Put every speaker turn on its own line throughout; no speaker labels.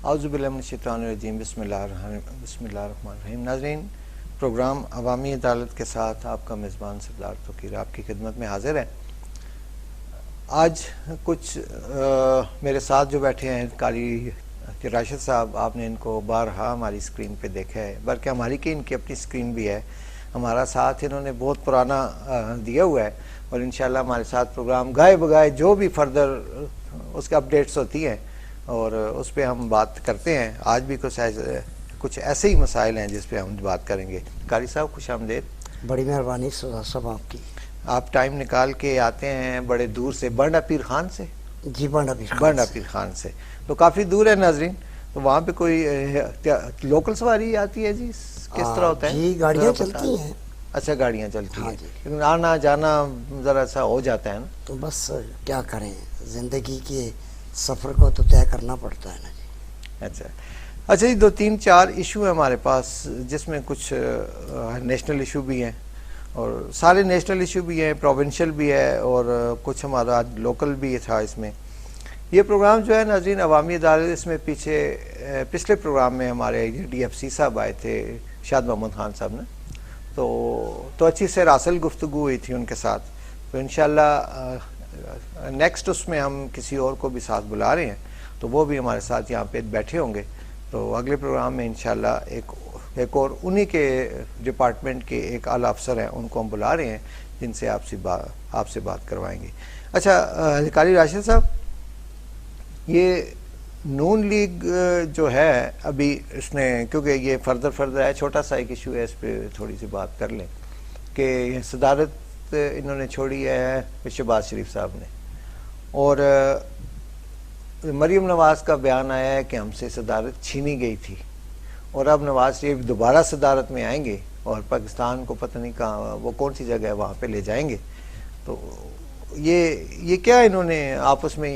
اعوذ باللہ من الشیطان الرجیم بسم اللہ الرحمن الرحیم۔ ناظرین، پروگرام عوامی عدالت کے ساتھ آپ کا میزبان سردار توقیر آپ کی خدمت میں حاضر ہے۔ آج کچھ میرے ساتھ جو بیٹھے ہیں قاری راشد صاحب، آپ نے ان کو بارہا ہماری اسکرین پہ دیکھا ہے، بلکہ ہماری کہ ان کی اپنی اسکرین بھی ہے۔ ہمارا ساتھ انہوں نے بہت پرانا دیا ہوا ہے اور انشاءاللہ ہمارے ساتھ پروگرام گائے بگائے جو بھی فردر اس کے اپڈیٹس ہوتی ہیں اور اس پہ ہم بات کرتے ہیں۔ آج بھی کچھ ایسے ہی مسائل ہیں جس پہ ہم بات کریں گے۔ قاری صاحب خوش آمدید۔
بڑی مہربانی صاحب آپ کی۔
آپ ٹائم نکال کے آتے ہیں بڑے دور سے، بانڈا پیر خان سے؟
جی بانڈا پیر
خان سے تو کافی دور ہے ناظرین۔ تو وہاں پہ کوئی لوکل سواری آتی ہے جی؟ کس طرح ہوتا ہے؟
جی گاڑیاں چلتی ہیں۔
اچھا گاڑیاں چلتی ہیں
جی،
لیکن آنا جانا ذرا سا ہو جاتا ہے نا؟
تو بس کیا کریں، زندگی کے سفر کو تو طے کرنا پڑتا ہے نا جی۔
اچھا جی، 2-3-4 ایشو ہیں ہمارے پاس جس میں کچھ نیشنل ایشو بھی ہیں اور سارے نیشنل ایشو بھی ہیں، پروونشل بھی ہے اور کچھ ہمارا لوکل بھی تھا اس میں۔ یہ پروگرام جو ہے ناظرین عوامی عدالت، اس میں پچھلے پروگرام میں ہمارے ڈی ایف سی صاحب آئے تھے، شاد محمد خان صاحب نے، تو اچھی سے راسل گفتگو ہوئی تھی ان کے ساتھ۔ تو انشاءاللہ نیکسٹ اس میں ہم کسی اور کو بھی ساتھ بلا رہے ہیں تو وہ بھی ہمارے ساتھ یہاں پہ بیٹھے ہوں گے۔ تو اگلے پروگرام میں انشاءاللہ ایک اور انہی کے ڈپارٹمنٹ کے ایک اعلیٰ افسر ہیں، ان کو ہم بلا رہے ہیں جن سے آپ سے بات کروائیں گے۔ اچھا قاری راشد صاحب، یہ نون لیگ جو ہے ابھی اس نے، کیونکہ یہ فردر ہے، چھوٹا سا ایک ایشو ہے، اس پہ تھوڑی سی بات کر لیں کہ صدارت انہوں نے چھوڑی ہے شہباز شریف صاحب نے، اور مریم نواز کا بیان آیا ہے کہ ہم سے صدارت چھینی گئی تھی اور اب نواز شریف دوبارہ صدارت میں آئیں گے اور پاکستان کو پتہ نہیں کہاں، وہ کون سی جگہ ہے وہاں پہ لے جائیں گے۔ تو یہ کیا انہوں نے آپس میں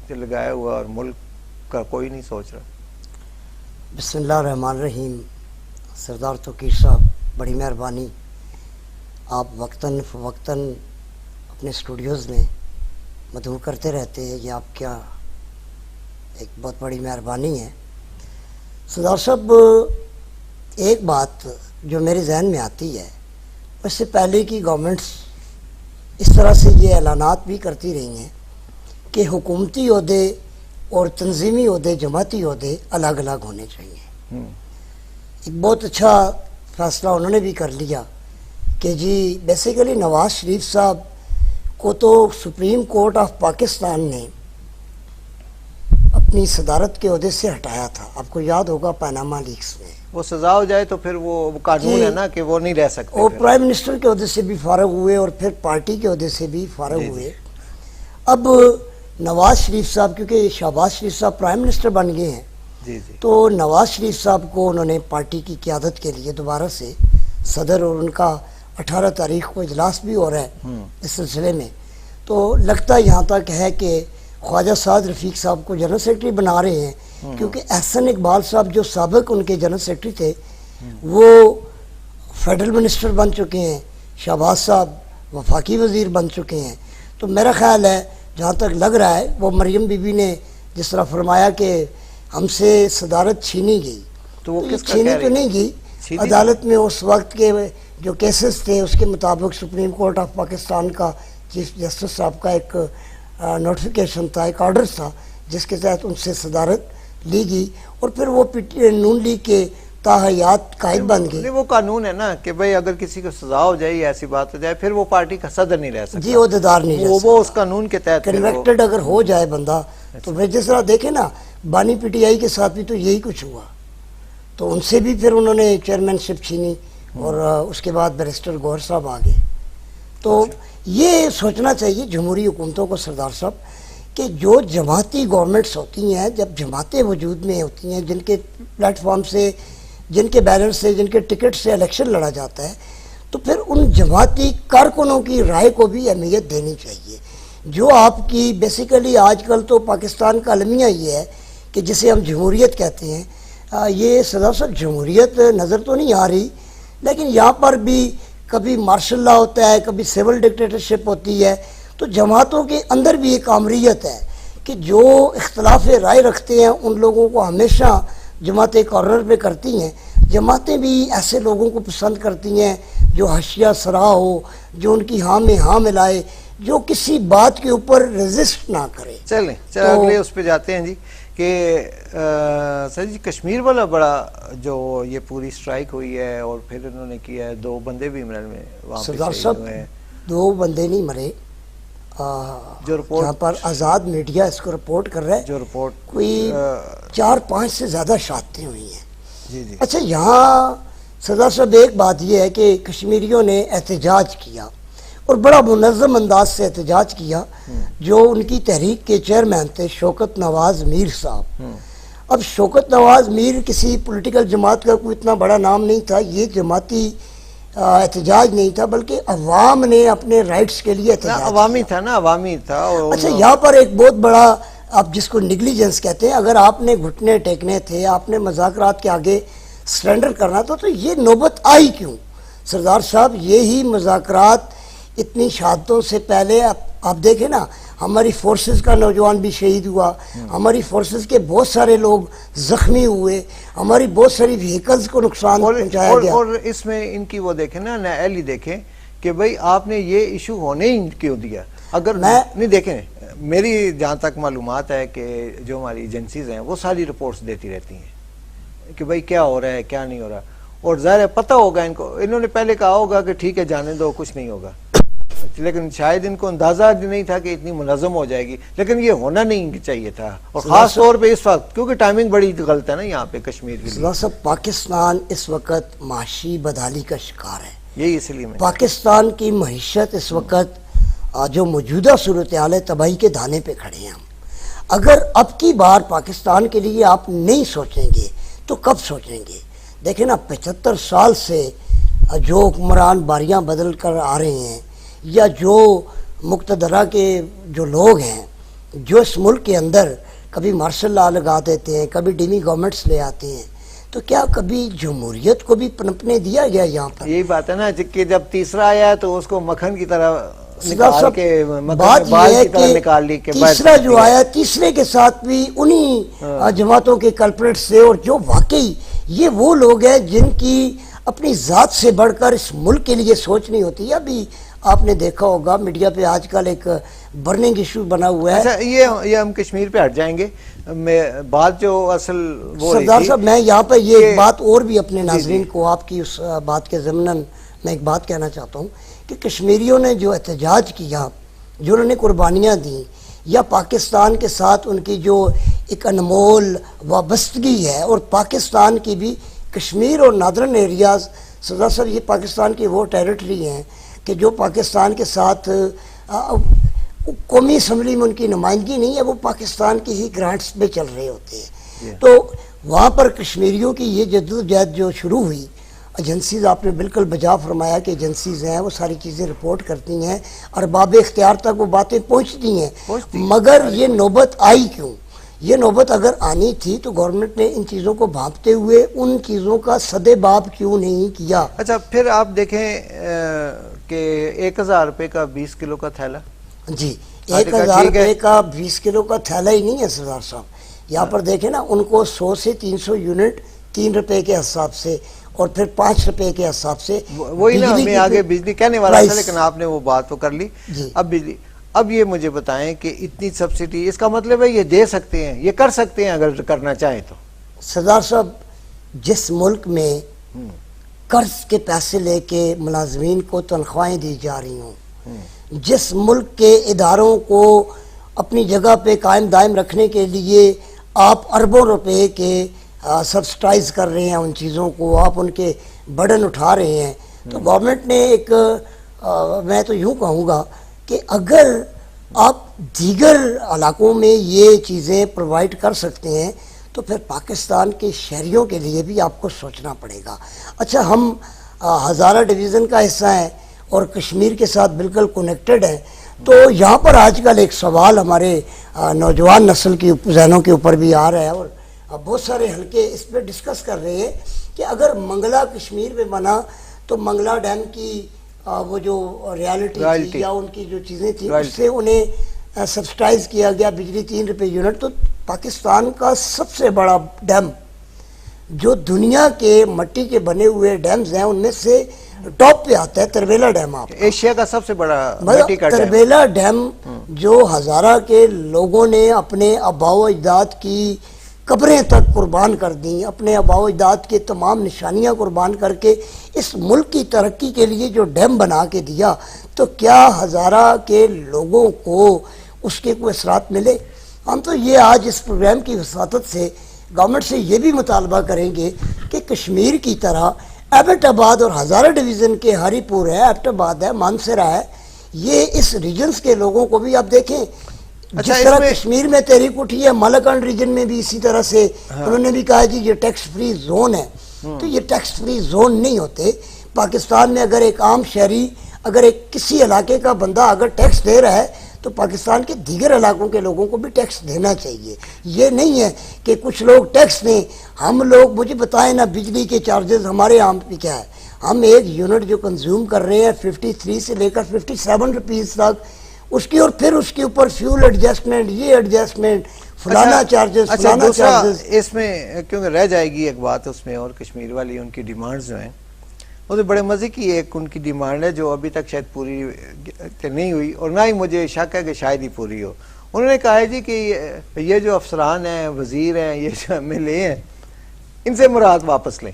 لگایا ہوا اور ملک کا کوئی نہیں سوچ رہا؟
بسم اللہ الرحمن الرحیم۔ سردار توقیر صاحب بڑی مہربانی، آپ وقتاً فوقتاً اپنے اسٹوڈیوز میں مدعو کرتے رہتے ہیں، یہ آپ کیا ایک بہت بڑی مہربانی ہے۔ سردار صاحب، ایک بات جو میرے ذہن میں آتی ہے، اس سے پہلے کی گورنمنٹس اس طرح سے یہ اعلانات بھی کرتی رہی ہیں کہ حکومتی عہدے اور تنظیمی عہدے، جماعتی عہدے الگ الگ ہونے چاہیے۔ ایک بہت اچھا فیصلہ انہوں نے بھی کر لیا کہ جی بیسیکلی نواز شریف صاحب کو تو سپریم کورٹ آف پاکستان نے اپنی صدارت کے عہدے سے ہٹایا تھا، آپ کو یاد ہوگا پاناما لیکس میں۔
وہ سزا ہو جائے تو پھر وہ قانون ہے نا کہ وہ نہیں رہ سکتے،
اور پرائم منسٹر کے عہدے سے بھی فارغ ہوئے اور پھر پارٹی کے عہدے سے بھی فارغ ہوئے۔ اب نواز شریف صاحب، کیونکہ شہباز شریف صاحب پرائم منسٹر بن گئے ہیں، تو نواز شریف صاحب کو انہوں نے پارٹی کی قیادت کے لیے دوبارہ سے صدر، اور ان کا 18 تاریخ کو اجلاس بھی ہو رہا ہے اس سلسلے میں، تو لگتا یہاں تک ہے کہ خواجہ سعد رفیق صاحب کو جنرل سیکرٹری بنا رہے ہیں، کیونکہ احسن اقبال صاحب جو سابق ان کے جنرل سیکرٹری تھے وہ فیڈرل منسٹر بن چکے ہیں، شہباز صاحب وفاقی وزیر بن چکے ہیں۔ تو میرا خیال ہے جہاں تک لگ رہا ہے، وہ مریم بی بی نے جس طرح فرمایا کہ ہم سے صدارت چھینی گئی، تو وہ چھینی تو نہیں گئی، عدالت میں اس وقت کے جو کیسز تھے اس کے مطابق سپریم کورٹ آف پاکستان کا چیف جسٹس صاحب کا ایک نوٹیفیکیشن تھا، ایک آرڈر تھا جس کے تحت ان سے صدارت لی گئی، اور پھر وہ نون لیگ کے تاحیات قائد بن گئے۔
وہ قانون ہے نا کہ بھئی اگر کسی کو سزا ہو جائے یا ایسی بات ہو جائے پھر وہ پارٹی کا صدر نہیں رہ سکتا،
جی عہدیدار نہیں رہ سکتا،
وہ اس قانون کے تحت
کنویکٹڈ اگر ہو جائے بندہ۔ تو پھر جس طرح دیکھیں نا، بانی پی ٹی آئی کے ساتھ بھی تو یہی کچھ ہوا، تو ان سے بھی پھر انہوں نے چیئرمین شپ چھینی اور اس کے بعد بیرسٹر گوہر صاحب آ گئے۔ تو یہ سوچنا چاہیے جمہوری حکومتوں کو سردار صاحب کہ جو جماعتی گورنمنٹس ہوتی ہیں، جب جماعتیں وجود میں ہوتی ہیں، جن کے پلیٹ فارم سے، جن کے بینر سے، جن کے ٹکٹ سے الیکشن لڑا جاتا ہے، تو پھر ان جماعتی کارکنوں کی رائے کو بھی اہمیت دینی چاہیے۔ جو آپ کی بیسیکلی آج کل تو پاکستان کا المیہ یہ ہے کہ جسے ہم جمہوریت کہتے ہیں، یہ سردار صاحب جمہوریت نظر تو نہیں آ رہی، لیکن یہاں پر بھی کبھی مارشل لا ہوتا ہے، کبھی سول ڈکٹیٹرشپ ہوتی ہے، تو جماعتوں کے اندر بھی ایک آمریت ہے کہ جو اختلاف رائے رکھتے ہیں ان لوگوں کو ہمیشہ جماعتیں کارنر پہ کرتی ہیں. جماعتیں بھی ایسے لوگوں کو پسند کرتی ہیں جو حاشیہ سرا ہو, جو ان کی ہاں میں ہاں ملائے, جو کسی بات کے اوپر ریزسٹ نہ کرے.
چلیں اگلے اس پہ جاتے ہیں جی کہ سر جی کشمیر والا بڑا جو یہ پوری سٹرائک ہوئی ہے اور پھر انہوں نے کیا ہے 2 بندے بھی عمران میں وہاں
سردار
پہ
صاحب
ہوئے ہیں.
2 بندے نہیں مرے,
جو رپورٹ
جہاں پر آزاد میڈیا اس کو رپورٹ کر رہا ہے,
جو رپورٹ
کوئی 4-5 سے زیادہ شہادتیں ہوئی ہیں.
جی جی
اچھا یہاں سردار صاحب ایک بات یہ ہے کہ کشمیریوں نے احتجاج کیا اور بڑا منظم انداز سے احتجاج کیا. جو ان کی تحریک کے چیئرمین تھے شوکت نواز میر صاحب. اب شوکت نواز میر کسی پولیٹیکل جماعت کا کوئی اتنا بڑا نام نہیں تھا, یہ جماعتی احتجاج نہیں تھا بلکہ عوام نے اپنے رائٹس کے لیے احتجاج
عوامی تھا نا, عوامی تھا.
اچھا یہاں پر ایک بہت بڑا, آپ جس کو نیگلیجنس کہتے ہیں, اگر آپ نے گھٹنے ٹیکنے تھے, آپ نے مذاکرات کے آگے سرنڈر کرنا تھا, تو یہ نوبت آئی کیوں سردار صاحب؟ یہی مذاکرات اتنی شہادتوں سے پہلے آپ دیکھیں نا, ہماری فورسز کا نوجوان بھی شہید ہوا, ہماری فورسز کے بہت سارے لوگ زخمی ہوئے, ہماری بہت ساری وہیکلز کو نقصان پہنچایا گیا.
اور اس میں ان کی وہ دیکھیں نا نائلی دیکھیں کہ بھئی آپ نے یہ ایشو ہونے ہی کیوں دیا. اگر نہیں دیکھیں, میری جہاں تک معلومات ہے کہ جو ہماری ایجنسیز ہیں وہ ساری رپورٹس دیتی رہتی ہیں کہ بھئی کیا ہو رہا ہے کیا نہیں ہو رہا, اور ظاہر ہے پتہ ہوگا ان کو, انہوں نے پہلے کہا ہوگا کہ ٹھیک ہے جانے دو کچھ نہیں ہوگا, لیکن شاید ان کو اندازہ نہیں تھا کہ اتنی منظم ہو جائے گی. لیکن یہ ہونا نہیں چاہیے تھا, اور خاص طور پہ اس وقت کیونکہ ٹائمنگ بڑی غلط ہے نا یہاں پہ کشمیر کے لیے.
سب پاکستان اس وقت معاشی بدحالی کا شکار ہے.
یہی اس لیے
پاکستان کی معیشت اس وقت جو موجودہ صورتحال ہے تباہی کے دھانے پہ کھڑے ہیں ہم. اگر اب کی بار پاکستان کے لیے آپ نہیں سوچیں گے تو کب سوچیں گے؟ دیکھیں نا 75 سال سے جو حکمران باریاں بدل کر آ رہے ہیں, یا جو مقتدرہ کے جو لوگ ہیں جو اس ملک کے اندر کبھی مارشل لا لگا دیتے ہیں, کبھی ڈیمی گورنمنٹس لے آتے ہیں, تو کیا کبھی جمہوریت کو بھی پنپنے دیا گیا یہاں پر؟
یہی بات ہے نا کہ جب تیسرا آیا ہے تو اس کو مکھن کی طرح
نکال کے بات یہ ہے کہ تیسرا جو آیا تیسرے کے ساتھ بھی انہی جماعتوں کے کلپریٹس تھے, اور جو واقعی یہ وہ لوگ ہیں جن کی اپنی ذات سے بڑھ کر اس ملک کے لیے سوچ نہیں ہوتی. ابھی آپ نے دیکھا ہوگا میڈیا پہ آج کل ایک برننگ ایشو بنا ہوا ہے.
اچھا یہ ہم کشمیر پہ ہٹ جائیں گے, بات جو اصل وہ
سردار صاحب میں یہاں پہ یہ ایک بات اور بھی اپنے ناظرین کو آپ کی اس بات کے ضمناً میں ایک بات کہنا چاہتا ہوں کہ کشمیریوں نے جو احتجاج کیا, جو انہوں نے قربانیاں دیں, یا پاکستان کے ساتھ ان کی جو ایک انمول وابستگی ہے, اور پاکستان کی بھی کشمیر اور نادرن ایریاز, سردار صاحب یہ پاکستان کی وہ ٹیریٹری ہیں کہ جو پاکستان کے ساتھ قومی اسمبلی میں ان کی نمائندگی نہیں ہے, وہ پاکستان کی ہی گرانٹس پہ چل رہے ہوتے ہیں. تو وہاں پر کشمیریوں کی یہ جدوجہد جو شروع ہوئی, ایجنسیز آپ نے بالکل بجا فرمایا کہ ایجنسیز ہیں وہ ساری چیزیں رپورٹ کرتی ہیں, ارباب اختیار تک وہ باتیں پہنچتی ہیں, مگر یہ نوبت آئی کیوں؟ یہ نوبت اگر آنی تھی تو گورنمنٹ نے ان چیزوں کو بھانپتے ہوئے ان چیزوں کا سدے باب کیوں نہیں کیا؟
اچھا پھر آپ دیکھیں کہ 1000 روپے کا 20 کلو کا تھیلا,
جی 1000 روپے کا 20 کلو کا تھیلا ہی نہیں ہے سردار صاحب. یہاں پر دیکھیں نا, ان کو 100 سے 300 یونٹ 3 روپے کے حساب سے اور پھر 5 روپے کے حساب سے,
وہی نا میں آگے بجلی کہنے والا تھا, لیکن آپ نے وہ بات تو کر لی. اب بجلی, اب یہ مجھے بتائیں کہ اتنی سبسڈی, اس کا مطلب ہے یہ دے سکتے ہیں, یہ کر سکتے ہیں اگر کرنا چاہیں تو؟
سردار صاحب جس ملک میں قرض کے پیسے لے کے ملازمین کو تنخواہیں دی جا رہی ہوں, جس ملک کے اداروں کو اپنی جگہ پہ قائم دائم رکھنے کے لیے آپ اربوں روپے کے سبسٹائز کر رہے ہیں ان چیزوں کو, آپ ان کے برڈن اٹھا رہے ہیں, تو گورنمنٹ نے ایک میں تو یوں کہوں گا کہ اگر آپ دیگر علاقوں میں یہ چیزیں پرووائڈ کر سکتے ہیں تو پھر پاکستان کے شہریوں کے لیے بھی آپ کو سوچنا پڑے گا. اچھا ہم ہزارہ ڈویژن کا حصہ ہیں اور کشمیر کے ساتھ بالکل کنیکٹڈ ہیں, تو یہاں پر آج کل ایک سوال ہمارے نوجوان نسل کی ذہنوں کے اوپر بھی آ رہا ہے, اور بہت سارے حلقے اس پہ ڈسکس کر رہے ہیں کہ اگر منگلہ کشمیر میں بنا تو منگلہ ڈیم کی وہ جو ریالٹی تھی یا ان کی جو چیزیں تھیں اس سے انہیں سبسڈائز کیا گیا بجلی 3 روپے یونٹ. تو پاکستان کا سب سے بڑا ڈیم جو دنیا کے مٹی کے بنے ہوئے ڈیمز ہیں ان میں سے ٹاپ پہ آتا ہے تربیلا ڈیم. آپ
ایشیا کا سب سے بڑا مٹی کا
تربیلا ڈیم جو ہزارہ کے لوگوں نے اپنے آباء و اجداد کی قبریں تک قربان کر دیں, اپنے آباء و اجداد کے تمام نشانیاں قربان کر کے اس ملک کی ترقی کے لیے جو ڈیم بنا کے دیا, تو کیا ہزارہ کے لوگوں کو اس کے کوئی اثرات ملے؟ ہم تو یہ آج اس پروگرام کی وساطت سے گورنمنٹ سے یہ بھی مطالبہ کریں گے کہ کشمیر کی طرح ایبٹ آباد اور ہزارہ ڈویژن کے ہری پور ہے, ایبٹ آباد ہے, مانسرا ہے, یہ اس ریجنز کے لوگوں کو بھی آپ دیکھیں. جس طرح کشمیر میں تحریک اٹھی ہے, مالاکنڈ ریجن میں بھی اسی طرح سے انہوں نے بھی کہا جی یہ ٹیکس فری زون ہے. تو یہ ٹیکس فری زون نہیں ہوتے. پاکستان میں اگر ایک عام شہری, اگر ایک کسی علاقے کا بندہ اگر ٹیکس دے رہا ہے تو پاکستان کے دیگر علاقوں کے لوگوں کو بھی ٹیکس دینا چاہیے. یہ نہیں ہے کہ کچھ لوگ ٹیکس دیں, ہم لوگ, مجھے بتائیں نا بجلی کے چارجز ہمارے یہاں پہ کیا ہے. ہم ایک یونٹ جو کنزیوم کر رہے ہیں 53 سے لے کر 57 روپیز تک, اس کی اور پھر اس کے اوپر فیول ایڈجسٹمنٹ, یہ ایڈجسٹمنٹ, فلانا چارجز, فلانا چارجز.
اس میں کیونکہ رہ جائے گی ایک بات اس میں, اور کشمیر والی ان کی ڈیمانڈز جو ہیں وہ تو بڑے مزے کی ایک ان کی ڈیمانڈ ہے جو ابھی تک شاید پوری نہیں ہوئی, اور نہ ہی مجھے شک ہے کہ شاید ہی پوری ہو. انہوں نے کہا ہے جی کہ یہ جو افسران ہیں, وزیر ہیں, یہ جو MLA ہیں, ان سے مراد واپس لیں.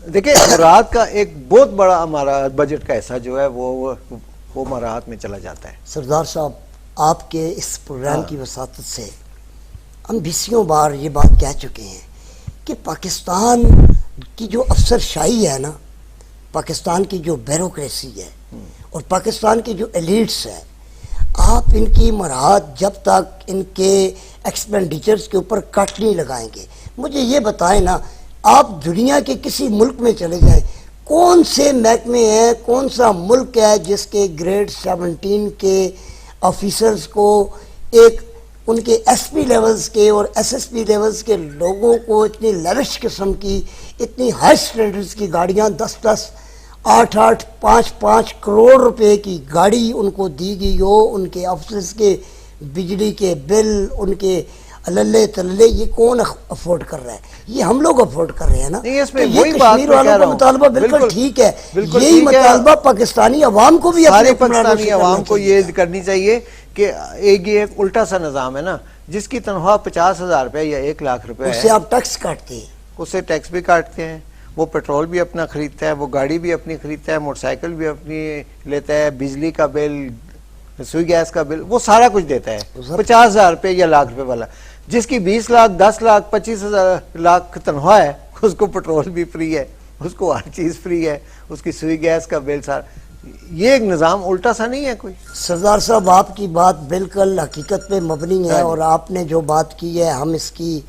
دیکھیں مراد کا ایک بہت بڑا ہمارا بجٹ کا حصہ جو ہے وہ مراد میں چلا جاتا ہے.
سردار صاحب, آپ کے اس پروگرام کی وساطت سے ہم بیسیوں بار یہ بات کہہ چکے ہیں کہ پاکستان کی جو افسر شاہی ہے نا, پاکستان کی جو بیوروکریسی ہے اور پاکستان کی جو ایلیٹس ہے, آپ ان کی مراحت جب تک ان کے ایکسپینڈیچرز کے اوپر کٹ نہیں لگائیں گے. مجھے یہ بتائیں نا, آپ دنیا کے کسی ملک میں چلے جائیں, کون سے محکمے ہیں, کون سا ملک ہے جس کے گریڈ 17 کے آفیسرز کو ایک ان کے ایس پی لیولز کے اور ایس ایس پی لیولز کے لوگوں کو اتنی لیوش قسم کی, اتنی ہائی سٹینڈرڈز کی گاڑیاں 10-10, 8-8, 5-5 کروڑ روپے کی گاڑی ان کو دی گئی ہو, ان کے آفسز کے بجلی کے بل, ان کے للے تلے, یہ کون افورڈ کر رہا ہے؟ یہ ہم لوگ افورڈ کر رہے ہیں نا. یہ کشمیر والوں کا مطالبہ بالکل ٹھیک ہے, یہی مطالبہ پاکستانی عوام کو بھی,
سارے پاکستانی عوام کو یہ کرنی چاہیے کہ ایک الٹا سا نظام ہے نا, جس کی تنخواہ 50,000 روپے یا 1 لاکھ روپے ہے,
اس سے آپ ٹیکس کاٹتے ہیں,
اس سے ٹیکس بھی کاٹتے ہیں, وہ پیٹرول بھی اپنا خریدتا ہے, وہ گاڑی بھی اپنی خریدتا ہے, موٹر سائیکل بھی اپنی لیتا ہے, بجلی کا بل, سوئی گیس کا بل, وہ سارا کچھ دیتا ہے. 50,000 روپے یا لاکھ روپے والا, جس کی 20 لاکھ 10 لاکھ 25 لاکھ تنخواہ ہے, اس کو پیٹرول بھی فری ہے, اس کو ہر چیز فری ہے, اس کی سوئی گیس کا بل سارا. یہ ایک نظام الٹا سا نہیں ہے کوئی؟
سردار صاحب, آپ کی بات بالکل حقیقت پہ مبنی ہے, اور آپ نے جو بات کی ہے ہم اس کی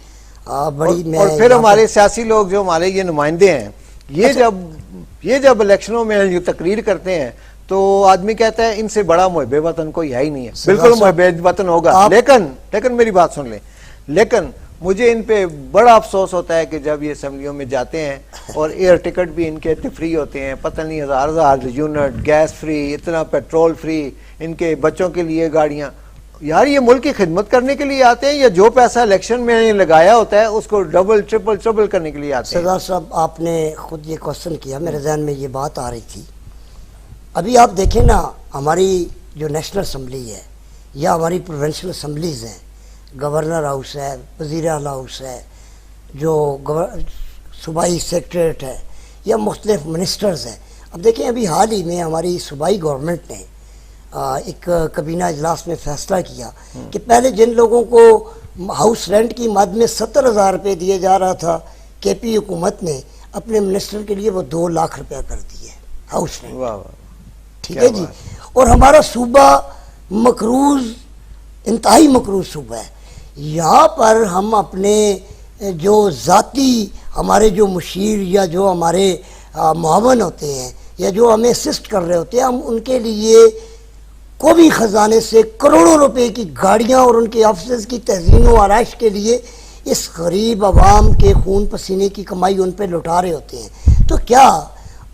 بڑی,
اور پھر ہمارے سیاسی لوگ جو ہمارے یہ نمائندے ہیں, یہ جب الیکشنوں میں یہ تقریر کرتے ہیں تو آدمی کہتا ہے ان سے بڑا محب وطن کوئی ہے ہی نہیں ہے. بالکل محب وطن ہوگا, لیکن میری بات سن لیں, لیکن مجھے ان پہ بڑا افسوس ہوتا ہے کہ جب یہ اسمبلیوں میں جاتے ہیں اور ایئر ٹکٹ بھی ان کے اتنے فری ہوتے ہیں, پتہ نہیں 1000 یونٹ گیس فری, اتنا پیٹرول فری, ان کے بچوں کے لیے گاڑیاں. یار یہ ملک کی خدمت کرنے کے لیے آتے ہیں یا جو پیسہ الیکشن میں لگایا ہوتا ہے اس کو ڈبل ٹرپل کرنے کے لیے آتے ہیں؟
سردار صاحب, آپ نے خود یہ کوشچن کیا, میرے ذہن میں یہ بات آ رہی تھی. ابھی آپ دیکھیں نا, ہماری جو نیشنل اسمبلی ہے یا ہماری پروونشل اسمبلیز ہیں, گورنر ہاؤس ہے, وزیر اعلیٰ ہاؤس ہے, جو صوبائی سیکریٹریٹ ہے, یا مختلف منسٹرز ہیں. اب دیکھیں ابھی حال ہی میں ہماری صوبائی گورنمنٹ نے ایک کابینہ اجلاس میں فیصلہ کیا کہ پہلے جن لوگوں کو ہاؤس رینٹ کی مد میں 70,000 روپے دیے جا رہا تھا, کے پی حکومت نے اپنے منسٹر کے لیے وہ 2 لاکھ روپیہ کر دیے ہاؤس رینٹ. ٹھیک ہے جی. اور ہمارا صوبہ مقروض, انتہائی مقروض صوبہ ہے. یہاں پر ہم اپنے جو ذاتی ہمارے جو مشیر یا جو ہمارے معاون ہوتے ہیں یا جو ہمیں اسسٹ کر رہے ہوتے ہیں, ہم ان کے لیے قومی خزانے سے کروڑوں روپے کی گاڑیاں اور ان کے آفسز کی تزئین و آرائش کے لیے اس غریب عوام کے خون پسینے کی کمائی ان پہ لٹا رہے ہوتے ہیں. تو کیا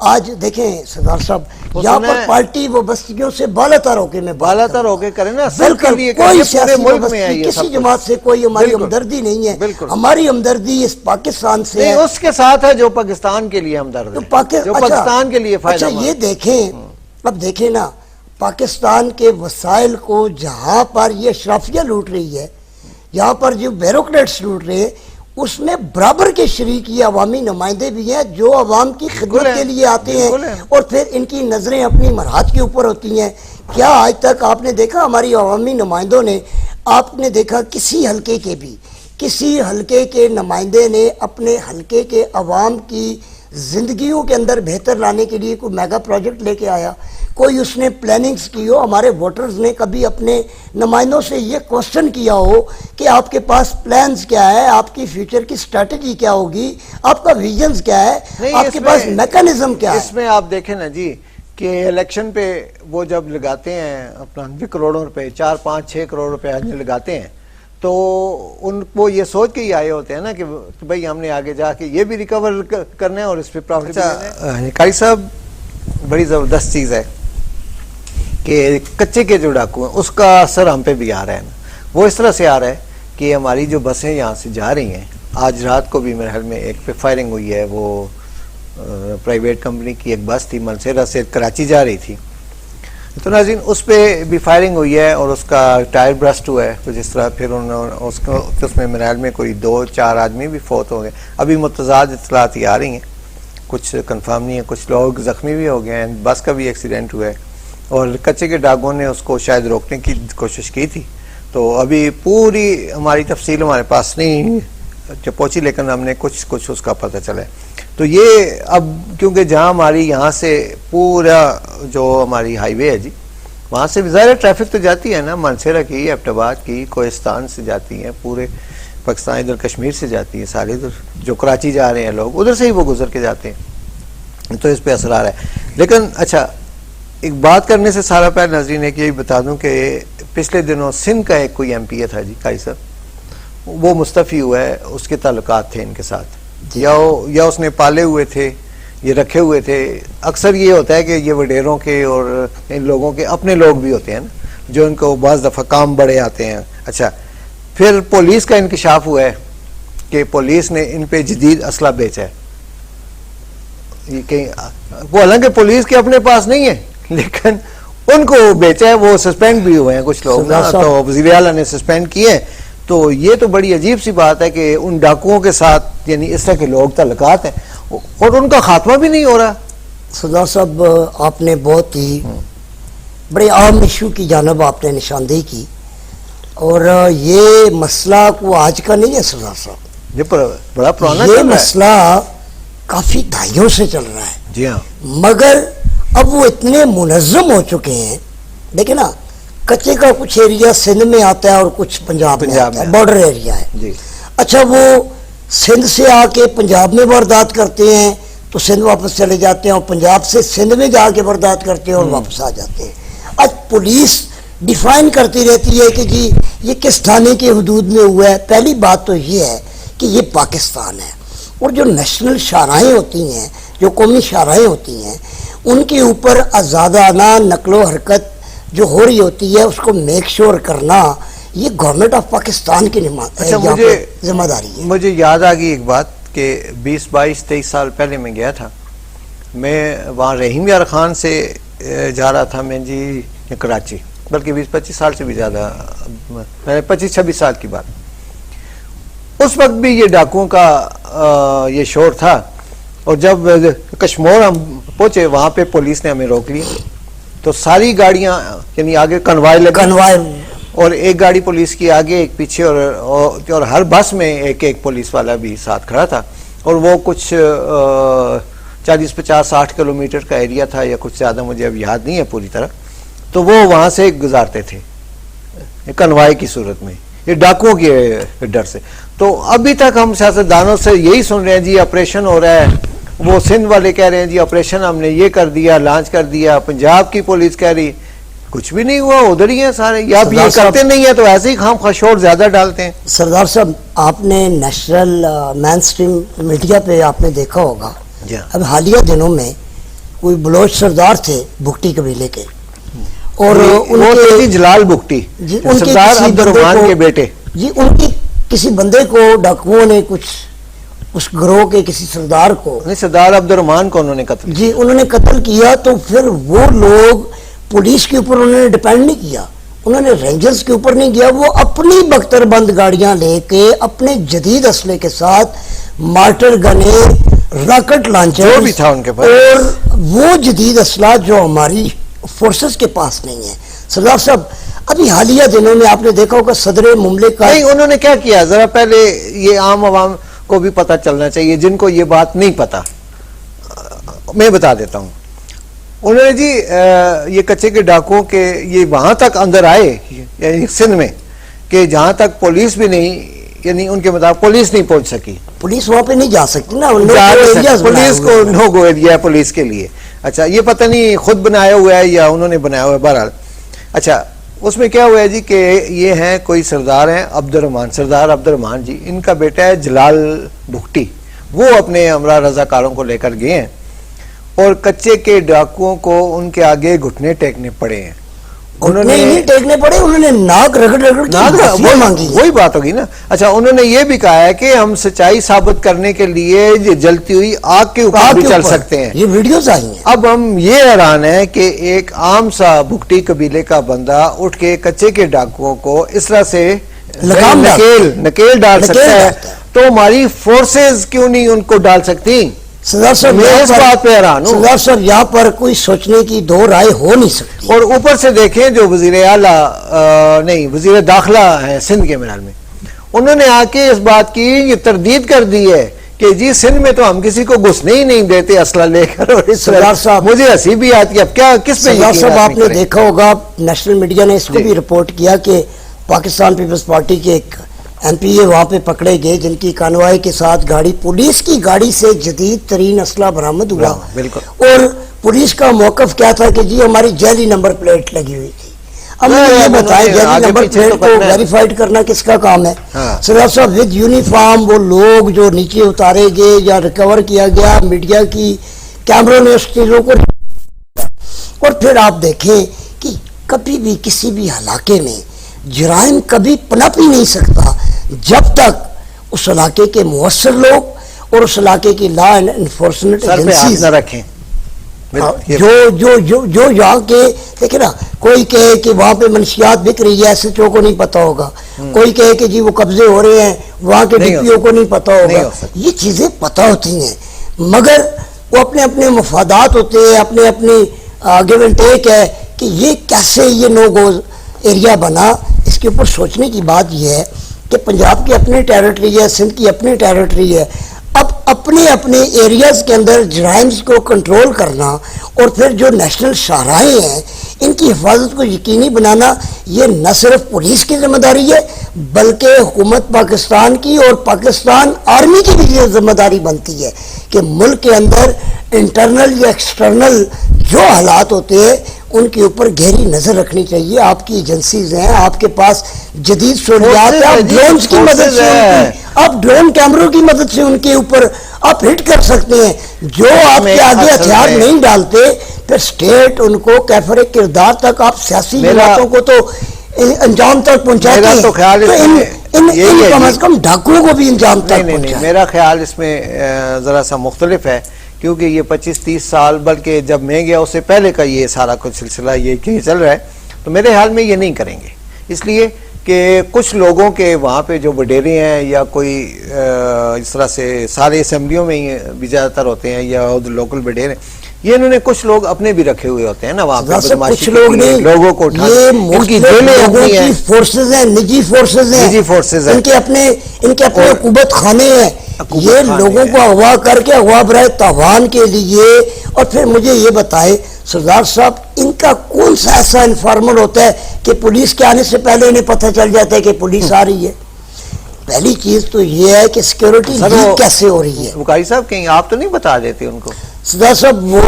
آج دیکھیں سردار صاحب یہاں پر پارٹی وہ بستیوں سے بالاتر ہو کے میں
بالاتر ہو کے کریں نا،
بالکل کوئی سیاسی وابستگی کسی جماعت سے کوئی ہماری ہمدردی نہیں ہے، ہماری ہمدردی اس پاکستان سے ہے،
اس کے ساتھ ہے جو پاکستان کے لیے ہمدرد ہے، جو پاکستان کے لیے فائدہ
اچھا یہ دیکھیں، اب دیکھیں نا پاکستان کے وسائل کو جہاں پر یہ اشرافیہ لوٹ رہی ہے، یہاں پر جو بیوروکریٹس لوٹ رہے ہیں، اس میں برابر کے شریک یہ عوامی نمائندے بھی ہیں جو عوام کی خدمت کے لیے آتے ہیں، اور پھر ان کی نظریں اپنی مراد کے اوپر ہوتی ہیں۔ کیا آج تک آپ نے دیکھا ہماری عوامی نمائندوں نے، آپ نے دیکھا کسی حلقے کے نمائندے نے اپنے حلقے کے عوام کی زندگیوں کے اندر بہتر لانے کے لیے کوئی میگا پروجیکٹ لے کے آیا، کوئی اس نے پلاننگز کی ہو؟ ہمارے ووٹرز نے کبھی اپنے نمائندوں سے یہ کوسچن کیا ہو کہ آپ کے پاس پلانز کیا ہے، آپ کی فیوچر کی اسٹریٹجی کیا ہوگی، آپ کا ویژنز کیا ہے، آپ کے پاس میکانزم کیا ہے؟
اس میں آپ دیکھیں نا جی کہ الیکشن پہ وہ جب لگاتے ہیں اپنا کروڑوں روپے، 4 5 6 کروڑ روپے لگاتے ہیں، تو ان کو یہ سوچ کے ہی آئے ہوتے ہیں نا کہ بھئی ہم نے آگے جا کے یہ بھی ریکور کرنا ہے اور اس پہ پروفٹ بھی لینا ہے۔ قاری صاحب بڑی زبردست چیز ہے کہ کچے کے جو ڈاکو ہیں اس کا اثر ہم پہ بھی آ رہا ہے نا، وہ اس طرح سے آ رہا ہے کہ ہماری جو بسیں یہاں سے جا رہی ہیں، آج رات کو بھی میرے خیال میں ایک پہ فائرنگ ہوئی ہے، وہ پرائیویٹ کمپنی کی ایک بس تھی منسیرہ سے کراچی جا رہی تھی، تو ناظرین اس پہ بھی فائرنگ ہوئی ہے اور اس کا ٹائر برسٹ ہوا ہے، تو جس طرح پھر اس میں میرے خیال میں کوئی 2 4 آدمی بھی فوت ہو گئے، ابھی متضاد اطلاعات آ رہی ہیں، کچھ کنفرم نہیں ہے، کچھ لوگ زخمی بھی ہو گئے ہیں، بس کا بھی ایکسیڈنٹ ہوا ہے، اور کچے کے ڈاگوں نے اس کو شاید روکنے کی کوشش کی تھی، تو ابھی پوری ہماری تفصیل ہمارے پاس نہیں پہنچی، لیکن ہم نے کچھ اس کا پتہ چلا ہے۔ تو یہ اب کیونکہ جہاں ہماری یہاں سے پورا جو ہماری ہائی وے ہے جی، وہاں سے ظاہر ٹریفک تو جاتی ہے نا، منسیرہ کی، ایبٹ آباد کی، کوہستان سے جاتی ہیں، پورے پاکستان ادھر کشمیر سے جاتی ہیں، سارے ادھر جو کراچی جا رہے ہیں لوگ ادھر سے ہی وہ گزر کے جاتے ہیں، تو اس پہ اثر آ رہا ہے۔ لیکن اچھا ایک بات کرنے سے سارا پہلے ناظرین ایک یہی بتا دوں کہ پچھلے دنوں سندھ کا ایک کوئی ایم پی اے تھا جی قاری صاحب، وہ مستعفی ہوا ہے، اس کے تعلقات تھے ان کے ساتھ، یا اس نے پالے ہوئے تھے، یہ رکھے ہوئے تھے، اکثر یہ ہوتا ہے کہ یہ وڈیروں کے اور ان لوگوں کے اپنے لوگ بھی ہوتے ہیں نا جو ان کو بعض دفعہ کام بڑے آتے ہیں۔ اچھا پھر پولیس کا انکشاف ہوا ہے کہ پولیس نے ان پہ جدید اسلحہ بیچا ہے، وہ حالانکہ پولیس کے اپنے پاس نہیں ہے لیکن ان کو بیچا ہے، وہ سسپینڈ بھی ہوئے ہیں کچھ لوگ نا، تو وزیر اعلیٰ نے سسپینڈ کیے ہیں، تو یہ تو بڑی عجیب سی بات ہے کہ ان ڈاکوؤں کے ساتھ یعنی اس طرح کے لوگ تعلقات ہیں اور ان کا خاتمہ بھی نہیں ہو رہا۔
سردار صاحب آپ نے بہت ہی بڑے عام ایشو کی جانب آپ نے نشاندہی کی، اور یہ مسئلہ کو آج کا نہیں ہے سردار صاحب،
یہ بڑا پرانا
یہ مسئلہ کافی دہائیوں سے چل رہا ہے
جی ہاں،
مگر اب وہ اتنے منظم ہو چکے ہیں۔ دیکھیں نا کچے کا کچھ ایریا سندھ میں آتا ہے اور کچھ پنجاب میں آتا ہے، بارڈر ایریا ہے
جی،
اچھا وہ سندھ سے آ کے پنجاب میں واردات کرتے ہیں تو سندھ واپس چلے جاتے ہیں، اور پنجاب سے سندھ میں جا کے واردات کرتے ہیں اور واپس آ جاتے ہیں۔ اب پولیس ڈیفائن کرتی رہتی ہے کہ جی یہ کس تھانے کے حدود میں ہوا ہے۔ پہلی بات تو یہ ہے کہ یہ پاکستان ہے، اور جو نیشنل شاہراہیں ہوتی ہیں، جو قومی شاہراہیں ہوتی ہیں، ان کے اوپر آزادانہ نقل و حرکت جو ہو رہی ہوتی ہے اس کو میک شور کرنا یہ گورنمنٹ آف پاکستان کی ذمہ داری ہے۔
مجھے یاد آ گئی ایک بات کہ 20 22 23 سال پہلے میں گیا تھا، میں وہاں رحیم یار خان سے جا رہا تھا میں جی کراچی، بلکہ 20 25 سال سے بھی زیادہ، 25 26 سال کی بات، اس وقت بھی یہ ڈاکوؤں کا یہ شور تھا، اور جب کشمور ہم پہنچے وہاں پہ پولیس نے ہمیں روک لیا، تو ساری گاڑیاں یعنی آگے کنوائے لگے، اور ایک گاڑی پولیس کی آگے ایک پیچھے، اور ہر بس میں ایک پولیس والا بھی ساتھ کھڑا تھا، اور وہ کچھ 40 50 60 کلومیٹر کا ایریا تھا یا کچھ زیادہ، مجھے اب یاد نہیں ہے پوری طرح، تو وہ وہاں سے گزارتے تھے کنوائے کی صورت میں، یہ ڈاکوؤں کے ڈر سے۔ تو ابھی تک ہم سیاستدانوں سے یہی سن رہے ہیں جی آپریشن ہو رہا ہے، وہ سندھ والے کہہ رہے ہیں جی آپریشن ہم نے یہ کر دیا، لانچ کر دیا، پنجاب کی پولیس کہہ رہی کچھ بھی نہیں ہوا، ادھر ہی ہیں سارے، یا اب یہ کرتے نہیں ہیں تو ایسے ہی خام خشور زیادہ ڈالتے ہیں۔
سردار صاحب آپ نے نیشنل مین سٹریم میڈیا پہ آپ نے دیکھا ہوگا، اب حالیہ دنوں میں کوئی بلوچ سردار تھے بھگٹی قبیلے کے, اور
وہ تھے جی جلال بھگٹی,
جی ان کے
سردار
کسی
عبد
بندے
الرحمان
کو,
کے بیٹے,
جی ان کی کسی بندے کو ڈاکوؤں نے کچھ اس گروہ کے کسی سردار کو,
سردار عبد الرحمان کو انہوں نے قتل
جی انہوں نے قتل کیا. تو پھر وہ لوگ پولیس کے اوپر انہوں نے ڈیپینڈ نہیں کیا, انہوں نے رینجرز کے اوپر نہیں کیا, وہ اپنی بختر بند گاڑیاں لے کے اپنے جدید اسلحے کے ساتھ مارٹر گنے, راکٹ لانچر
جو بھی تھا ان کے پاس,
اور وہ جدید اسلحہ جو ہماری فورسز کے پاس نہیں ہے. سردار صاحب ابھی حالیہ دنوں میں آپ نے دیکھا ہوگا صدر مملکت,
نہیں انہوں نے کیا کیا ذرا پہلے یہ عام عوام کو بھی پتہ چلنا چاہیے جن کو یہ بات نہیں پتا, میں بتا دیتا ہوں. انہوں نے جی یہ کچے کے ڈاکوؤں کے یہ وہاں تک اندر آئے یعنی سندھ میں کہ جہاں تک پولیس بھی نہیں, یعنی ان کے مطابق پولیس نہیں پہنچ سکی,
پولیس وہاں پہ نہیں جا سکتی نا,
پولیس کو نو گو ایریا ہے پولیس کے لیے. اچھا یہ پتہ نہیں خود بنایا ہوا ہے یا انہوں نے بنایا ہوا ہے, بہرحال. اچھا اس میں کیا ہوا ہے جی کہ یہ ہیں کوئی سردار ہیں عبد الرحمان, سردار عبد الرحمان جی, ان کا بیٹا ہے جلال بھگٹی, وہ اپنے ہمراہ رضاکاروں کو لے کر گئے ہیں اور کچے کے ڈاکوؤں کو ان کے آگے گھٹنے ٹیکنے پڑے ہیں. انہوں نے
نہیں ٹیکنے پڑے, انہوں نے ناک رگڑ رگڑ کے معافی مانگی,
وہی بات ہوگی نا. اچھا انہوں نے یہ بھی کہا ہے کہ ہم سچائی ثابت کرنے کے لیے جلتی ہوئی آگ کے اوپر بھی چل سکتے ہیں.
یہ ویڈیوز آئی ہیں.
اب ہم یہ حیران ہیں کہ ایک عام سا بھگٹی قبیلے کا بندہ اٹھ کے کچے کے ڈاکوؤں کو اس طرح سے نکیل ڈال سکتا ہے, تو ہماری فورسز کیوں نہیں ان کو ڈال سکتی؟
سردار صاحب
میں اس بات پہ حیران ہوں.
سردار صاحب یہاں پر کوئی سوچنے کی دو رائے ہو نہیں سکتی.
اور اوپر سے دیکھیں جو وزیر اعلیٰ نہیں وزیر داخلہ ہے سندھ کے مرحل میں, انہوں نے آ کے اس بات کی یہ تردید کر دی ہے کہ جی سندھ میں تو ہم کسی کو گھسنے ہی نہیں دیتے اسلحہ لے کر. اور
سردار صاحب
مجھے ہنسی بھی آتی ہے, اب کیا کس پہ
سردار صاحب آپ نے دیکھا ہوگا نیشنل میڈیا نے اس کو بھی رپورٹ کیا کہ پاکستان پیپلز پارٹی کے ایک ایم پی اے وہاں پہ پکڑے گئے جن کی کانوائی کے ساتھ گاڑی, پولیس کی گاڑی سے جدید ترین اسلحہ برآمد ہوا, اور پولیس کا موقف کیا تھا کہ جی ہماری جعلی نمبر پلیٹ لگی ہوئی تھی. اب مجھے یہ بتائیں جعلی نمبر پلیٹ کو ویریفائڈ کرنا کس کا کام ہے؟ سردار صاحب ود یونیفارم وہ لوگ جو نیچے اتارے گئے یا ریکور کیا گیا, میڈیا کی کیمروں نے اس چیزوں کو, اور پھر آپ دیکھیں کہ کبھی بھی کسی بھی علاقے میں جرائم کبھی پنپ ہی نہیں سکتا جب تک اس علاقے کے مؤثر لوگ اور اس علاقے کی لا اینڈ انفورسمنٹ ایجنسیز
رکھیں.
جو یہاں کے دیکھیں نا, کوئی کہے کہ وہاں پہ منشیات بک رہی ہے, ایس ایچ او کو نہیں پتا ہوگا, کوئی کہے کہ جی وہ قبضے ہو رہے ہیں وہاں کے ڈی پی او کو نہیں پتا ہوگا. یہ چیزیں پتا ہوتی ہیں مگر وہ اپنے اپنے مفادات ہوتے ہیں, اپنے اپنی گیو اینڈ ٹیک ہے کہ یہ کیسے یہ نو گو ایریا بنا. اس کے اوپر سوچنے کی بات یہ ہے کہ پنجاب کی اپنی ٹیریٹری ہے, سندھ کی اپنی ٹیریٹری ہے, اب اپنے اپنے ایریاز کے اندر جرائمز کو کنٹرول کرنا اور پھر جو نیشنل شاہراہیں ہیں ان کی حفاظت کو یقینی بنانا, یہ نہ صرف پولیس کی ذمہ داری ہے بلکہ حکومت پاکستان کی اور پاکستان آرمی کی بھی یہ ذمہ داری بنتی ہے کہ ملک کے اندر انٹرنل یا ایکسٹرنل جو حالات ہوتے ہیں ان کے اوپر گہری نظر رکھنی چاہیے. آپ کی ایجنسیز ہیں, آپ کے پاس جدید سہولیات ہیں, آپ ڈرونز کی مدد سے آپ ڈرون کیمروں کی مدد سے ان کے اوپر آپ ہٹ کر سکتے ہیں. جو آپ کے آگے ہتھیار نہیں ڈالتے پھر سٹیٹ ان کو کیفر کردار تک آپ سیاسی جماعتوں کو تو انجام تک پہنچاتے ہیں, تو کم از کم ڈاکوؤں کو بھی انجام تک پہنچائیں.
میرا خیال اس میں ذرا سا مختلف ہے کیونکہ یہ 25-30 سال بلکہ جب میں گیا اس سے پہلے کا یہ سارا کچھ سلسلہ یہ چل رہا ہے, تو میرے خیال میں یہ نہیں کریں گے. اس لیے کہ کچھ لوگوں کے وہاں پہ جو وڈیرے ہیں یا کوئی اس طرح سے سارے اسمبلیوں میں ہی بھی زیادہ تر ہوتے ہیں یا لوکل وڈیرے, یہ انہوں نے کچھ لوگ اپنے بھی رکھے ہوئے ہوتے ہیں نا وہاں پہ,
کچھ لوگ نہیں,
لوگوں کو
یہ لوگوں کی فورسز ہیں, نجی فورسز ہیں, ان کے اپنے حکومت خانے ہیں, یہ لوگوں کو اغوا کر کے اغوا برائے تاوان کے لیے. اور پھر مجھے یہ بتائے سردار صاحب ان کا کون سا ایسا انفارمر ہوتا ہے کہ پولیس کے آنے سے پہلے انہیں پتہ چل جاتا ہے کہ پولیس آ رہی ہے؟ پہلی چیز تو یہ ہے کہ سیکیورٹی لیک کیسے ہو رہی ہے.
بخاری صاحب کہیں آپ تو نہیں بتا دیتے ان کو؟
سردار صاحب وہ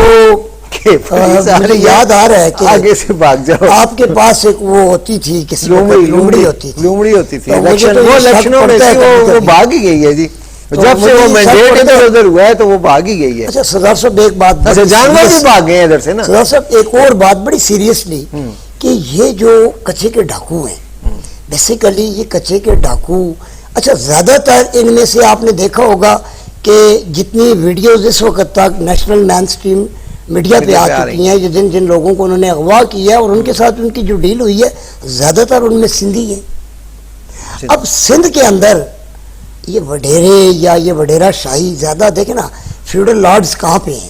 مجھے یاد آ رہا ہے کہ
آگے سے بھاگ جاؤ,
آپ کے پاس ایک وہ ہوتی تھی کسی
لومڑی ہوتی تھی, الیکشنوں میں وہ بھاگ ہی گئی ہے جی. جب سے وہ مینڈیٹ ادھر ادھر ہوا ہے تو وہ بھاگ ہی گئی ہے.
اچھا سردار صاحب ایک بات,
اچھا جانور بھی بھاگ گئے ادھر سے نا.
سردار صاحب ایک اور بات بڑی سیریسلی, کہ یہ جو کچے کے ڈاکو ہیں بیسیکلی یہ کچے کے ڈاکو, اچھا زیادہ تر ان میں سے آپ نے دیکھا ہوگا کہ جتنی ویڈیوز اس وقت تک نیشنل مین اسٹریم میڈیا پہ آ چکی ہیں, جن جن لوگوں کو انہوں نے اغوا کیا ہے اور ان کے ساتھ ان کی جو ڈیل ہوئی ہے زیادہ تر ان میں سندھی ہیں. اب سندھ کے اندر یہ وڈیرے یا یہ وڈیرا شاہی زیادہ دیکھیں نا, فیوڈل لارڈز کہاں پہ ہیں,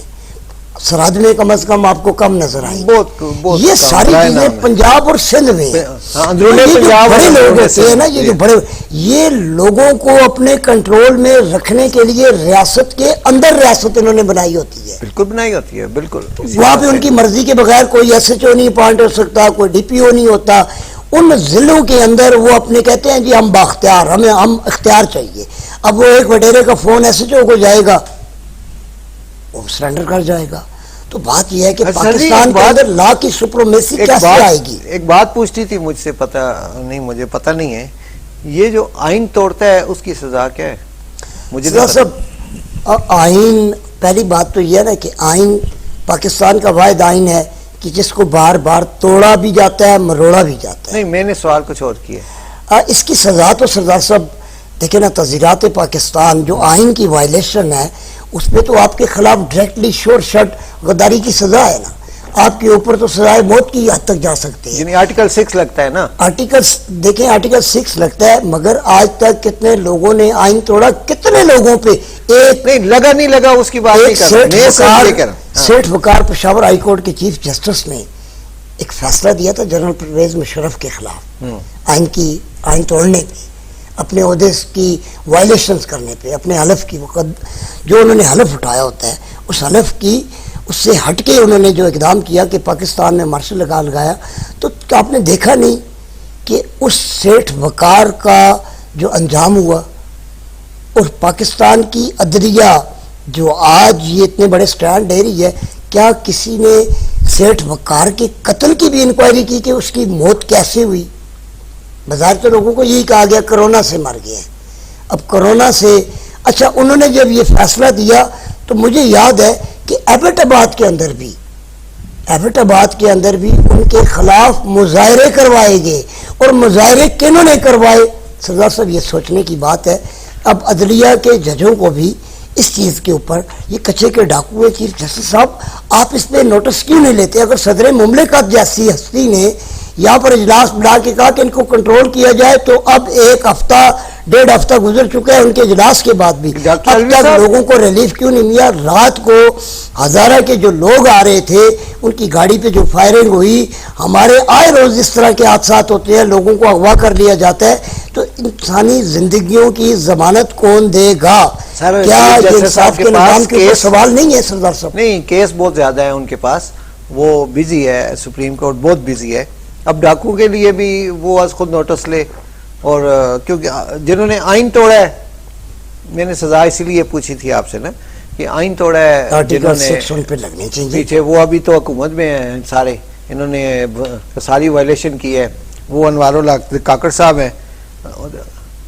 سرحد میں کم از کم آپ کو کم نظر آئیں. یہ ساری چیزیں پنجاب اور سندھ میں بڑے لوگ ہوتے ہیں نا, یہ جو بڑے, یہ لوگوں کو اپنے کنٹرول میں رکھنے کے لیے ریاست کے اندر ریاست انہوں نے بنائی ہوتی ہے.
بالکل بنائی ہوتی ہے, بالکل.
وہاں پہ ان کی مرضی کے بغیر کوئی ایس ایچ او نہیں اپوائنٹ ہو سکتا, کوئی ڈی پی او نہیں ہوتا. ان ضلعوں کے اندر وہ اپنے کہتے ہیں جی ہم باختیار, ہم اختیار چاہیے. اب وہ ایک وڈیرے کا فون ایس ایچ او کو جائے گا, وہ سرنڈر کر جائے گا. تو بات یہ ہے کہ پاکستان کے اندر لا کی سپریمیسی کیسے آئے گی.
ایک بات پوچھتی تھی مجھ سے, مجھے پتہ نہیں ہے, یہ جو آئین توڑتا ہے اس کی سزا کیا ہے؟ مجھے
سب آئین, پہلی بات تو یہ ہے نا کہ آئین پاکستان کا واحد آئین ہے کہ جس کو بار بار توڑا بھی جاتا ہے, مروڑا بھی جاتا ہے.
نہیں, میں نے سوال کچھ اور کیا.
اس کی سزا تو سردار صاحب دیکھیں نا, تذیرات پاکستان جو آئین کی وائلیشن ہے اس پہ تو آپ کے خلاف ڈائریکٹلی شور شٹ غداری کی سزا ہے نا, آپ کے اوپر تو سزائے موت کی حد تک جا سکتے ہیں.
یعنی آرٹیکل 6 لگتا ہے نا,
آرٹیکل دیکھیں آرٹیکل 6 لگتا ہے, مگر آج تک کتنے لوگوں نے آئین توڑا, کتنے لوگوں پہ ایک
نہیں لگا, نہیں لگا اس کی بات نہیں کر رہا.
سیٹھ وقار پشاور ہائی کورٹ کے چیف جسٹس نے ایک فیصلہ دیا تھا جنرل پرویز مشرف کے خلاف آئین توڑنے پہ, اپنے عہدے کی وائلیشنز کرنے پہ, اپنے حلف کی وقت جو انہوں نے حلف اٹھایا ہوتا ہے اس حلف کی, اس سے ہٹ کے انہوں نے جو اقدام کیا کہ پاکستان میں مارشل لا لگایا. تو آپ نے دیکھا نہیں کہ اس سیٹھ وقار کا جو انجام ہوا, اور پاکستان کی عدلیہ جو آج یہ اتنے بڑے سٹینڈ لے رہی ہے, کیا کسی نے سیٹھ وقار کے قتل کی بھی انکوائری کی کہ اس کی موت کیسے ہوئی؟ بظاہر تو لوگوں کو یہی کہا گیا کرونا سے مر گئے. اب کرونا سے, اچھا انہوں نے جب یہ فیصلہ دیا تو مجھے یاد ہے کہ ایبٹ آباد کے اندر بھی ان کے خلاف مظاہرے کروائے گئے, اور مظاہرے کنہوں نے کروائے؟ سردار صاحب یہ سوچنے کی بات ہے. اب عدلیہ کے ججوں کو بھی اس چیز کے اوپر, یہ کچے کے ڈاکو ہے چیف جسٹس صاحب, آپ اس پہ نوٹس کیوں نہیں لیتے؟ اگر صدر مملکت جیسی ہستی نے یہاں پر اجلاس بلا کے کہا کہ ان کو کنٹرول کیا جائے, تو اب 1 ہفتہ 1.5 ہفتہ گزر چکا ہے ان کے اجلاس کے بعد بھی, اب تک لوگوں کو ریلیف کیوں نہیں ملا؟ رات کو ہزارہ کے جو لوگ آ رہے تھے ان کی گاڑی پہ جو فائرنگ ہوئی, ہمارے آئے روز اس طرح کے حادثات ہوتے ہیں, لوگوں کو اغوا کر لیا جاتا ہے, تو انسانی زندگیوں کی ضمانت کون دے گا؟ کیا یہ انصاف کے نظام کے اوپر سوال نہیں ہے سردار صاحب؟
نہیں, کیس بہت زیادہ ہے ان کے پاس, وہ بزی ہے, سپریم کورٹ بہت بزی ہے. اب ڈاکو کے لیے بھی وہ آج خود نوٹس لے, اور کیونکہ جنہوں نے آئین توڑا ہے, میں نے سزا اسی لیے پوچھی تھی آپ سے نا کہ آئین توڑا ہے جنہوں نے پیچھے, وہ ابھی تو حکومت میں ہیں سارے, انہوں نے ساری وائلیشن کی ہے. وہ انوار اللہ کاکڑ صاحب ہیں,